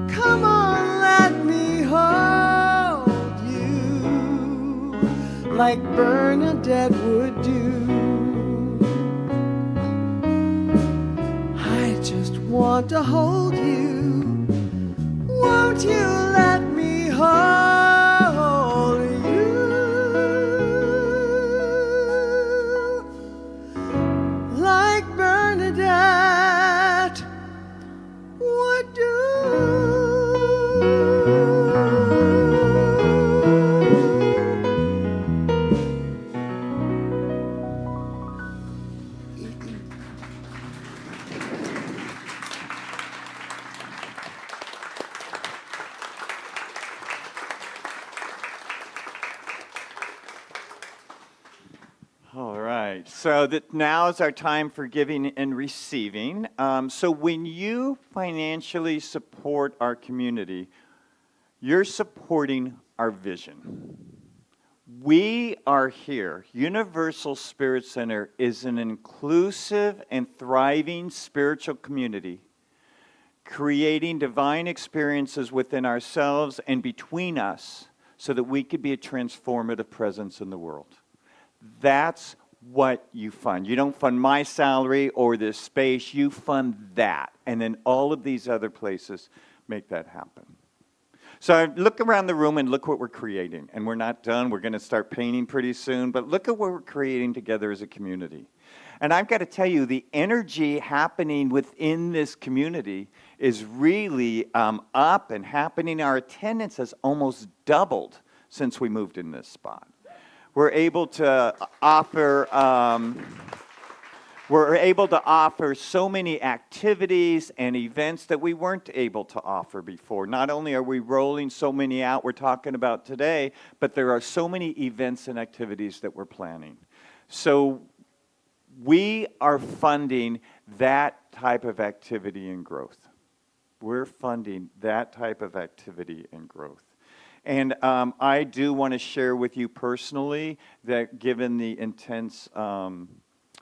Come on, let me hold you like Bernadette would do. Want to hold you. Won't you let me hold you like Bernadette would do? So that now is our time for giving and receiving. So when you financially support our community, you're supporting our vision. We are here. Universal Spirit Center is an inclusive and thriving spiritual community, creating divine experiences within ourselves and between us so that we could be a transformative presence in the world. That's what you fund. You don't fund my salary or this space, you fund that. And then all of these other places make that happen. So I look around the room and look what we're creating. And we're not done. We're going to start painting pretty soon. But look at what we're creating together as a community. And I've got to tell you, the energy happening within this community is really up and happening. Our attendance has almost doubled since we moved in this spot. We're able to offer so many activities and events that we weren't able to offer before. Not only are we rolling so many out we're talking about today, but there are so many events and activities that we're planning. So we are funding that type of activity and growth. We're funding that type of activity and growth. And I do want to share with you personally that given the intense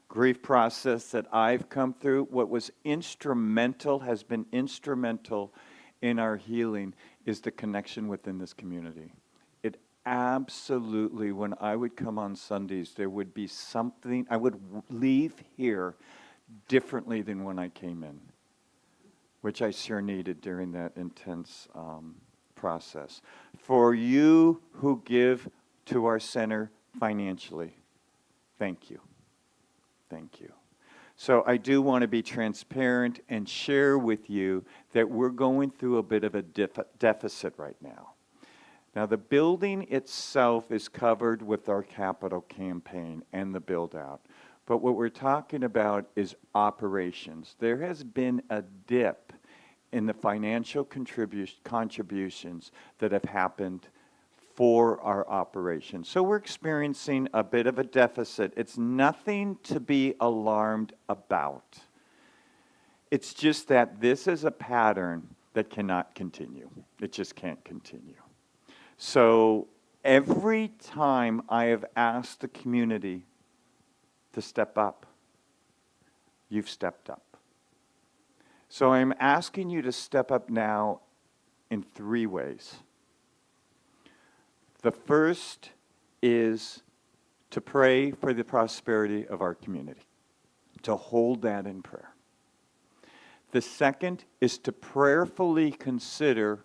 grief process that I've come through, what was instrumental, has been instrumental in our healing is the connection within this community. It absolutely, when I would come on Sundays, there would be something, I would leave here differently than when I came in, which I sure needed during that intense process. For you who give to our center financially, thank you. Thank you. So I do want to be transparent and share with you that we're going through a bit of a deficit right now. Now, the building itself is covered with our capital campaign and the build-out. But what we're talking about is operations. There has been a dip in the financial contributions that have happened for our operation. So we're experiencing a bit of a deficit. It's nothing to be alarmed about. It's just that this is a pattern that cannot continue. It just can't continue. So every time I have asked the community to step up, you've stepped up. So I'm asking you to step up now in 3 ways. The first is to pray for the prosperity of our community, to hold that in prayer. The second is to prayerfully consider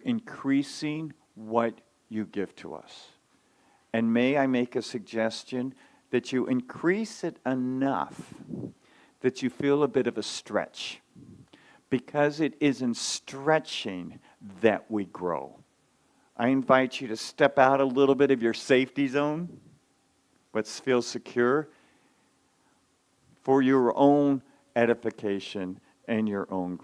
increasing what you give to us. And may I make a suggestion that you increase it enough that you feel a bit of a stretch, because it is in stretching that we grow. I invite you to step out a little bit of your safety zone, but feel secure for your own edification and your own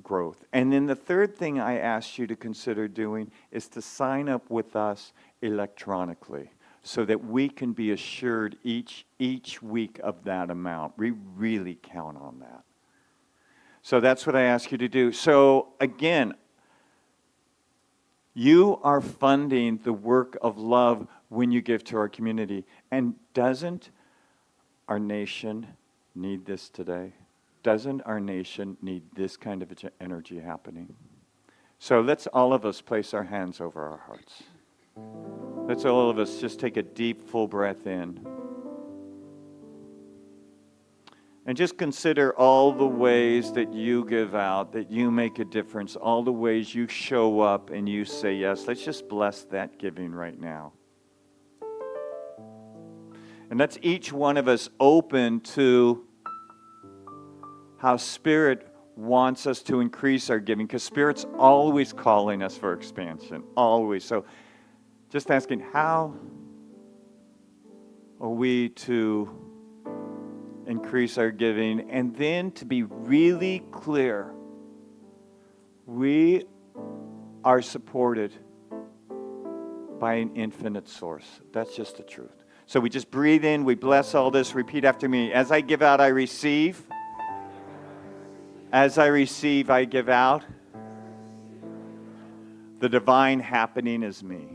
growth. And then the third thing I ask you to consider doing is to sign up with us electronically, so that we can be assured each week of that amount. We really count on that. So that's what I ask you to do. So again, you are funding the work of love when you give to our community. And doesn't our nation need this today? Doesn't our nation need this kind of energy happening? So let's all of us place our hands over our hearts. Let's all of us just take a deep, full breath in. And just consider all the ways that you give out, that you make a difference, all the ways you show up and you say yes. Let's just bless that giving right now. And let's each one of us open to how Spirit wants us to increase our giving, because Spirit's always calling us for expansion, always. So just asking, how are we to increase our giving? And then to be really clear, we are supported by an infinite source. That's just the truth. So we just breathe in, we bless all this, repeat after me. As I give out, I receive. As I receive, I give out. The divine happening is me.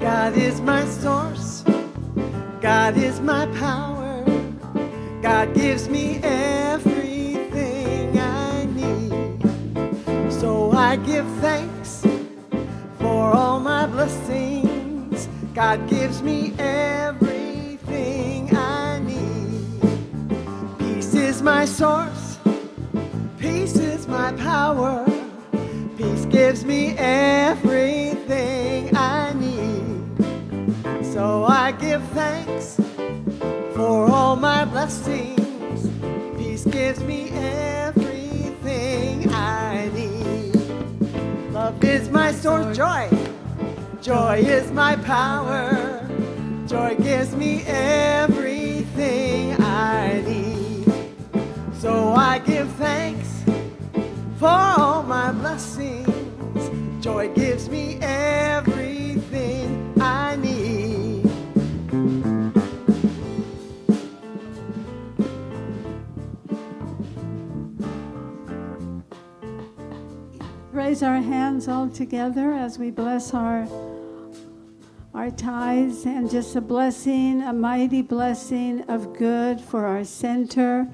God is my source. God is my power. God gives me everything I need. So I give thanks for all my blessings. God gives me everything I need. Peace is my source. Peace is my power. Peace gives me everything I need. So I give thanks for all my blessings. Peace gives me everything I need. Love is my source, joy. Joy is my power. Joy gives me everything I need. So I give thanks for all my blessings. Joy gives me everything I need. Raise our hands all together as we bless our tithes, and just a blessing, a mighty blessing of good for our center,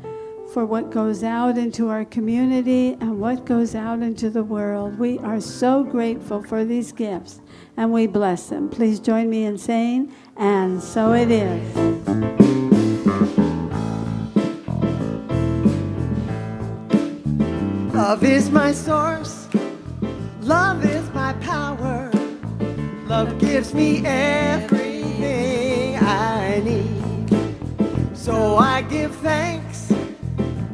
for what goes out into our community and what goes out into the world. We are so grateful for these gifts, and we bless them. Please join me in saying, and so it is. Love is my source. Love is my power. Love gives me everything I need. So I give thanks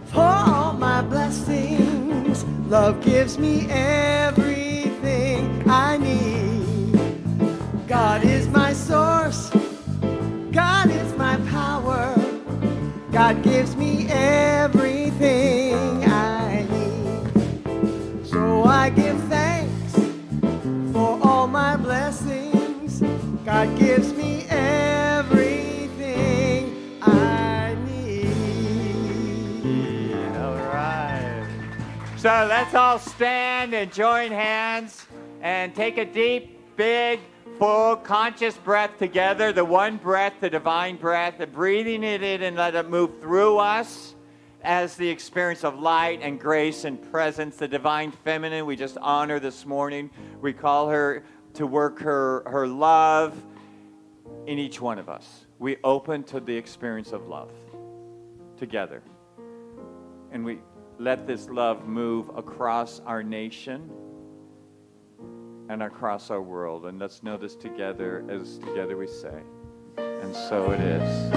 for all my blessings. Love gives me everything I need. God is my source. God is my power. God gives me everything I need. So I give thanks for all my blessings. God gives me everything I need. All right. So let's all stand and join hands and take a deep, big, full, conscious breath together. The one breath, the divine breath, and breathing it in and let it move through us as the experience of light and grace and presence. The divine feminine we just honor this morning. We call her to work her love in each one of us. We open to the experience of love together. And we let this love move across our nation and across our world. And let's know this together as together we say, and so it is.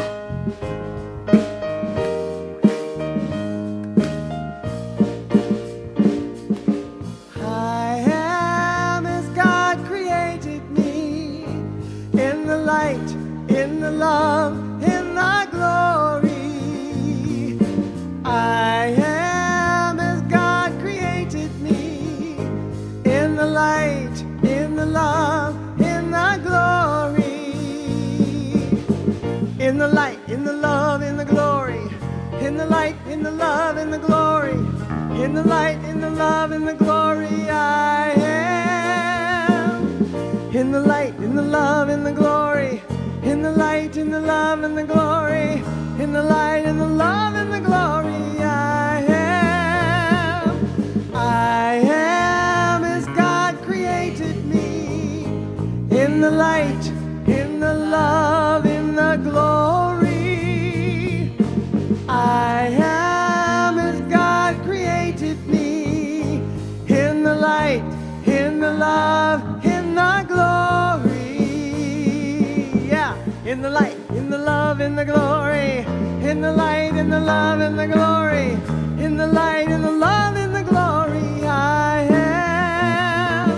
I am as God created me, in the light, in the love, in the glory. I am as God created me, in the light, in the love, in the glory. In the light, in the love, in the glory. In the light, in the love, in the glory. In the light, in the love, in the glory, I am. In the light, in the love, in the glory. In the light, in the love, in the glory. In the light, in the love, in the glory, I am. I am as God created me. In the light, in the love, in the glory. I am as God created me, in the light, in the love, in the glory. Yeah, in the light, in the love, in the glory. In the light, in the love, in the glory. In the light, in the love, in the glory, I am.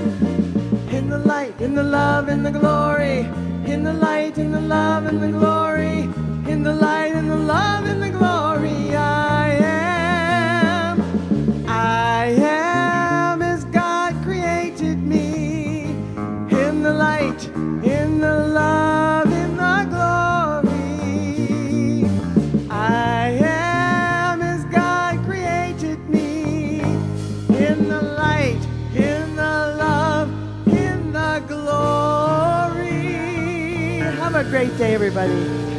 In the light, in the love, in the glory. In the light, in the love, in the glory. In the light, in the love, in the glory, I am. I am as God created me, in the light, a great day, everybody.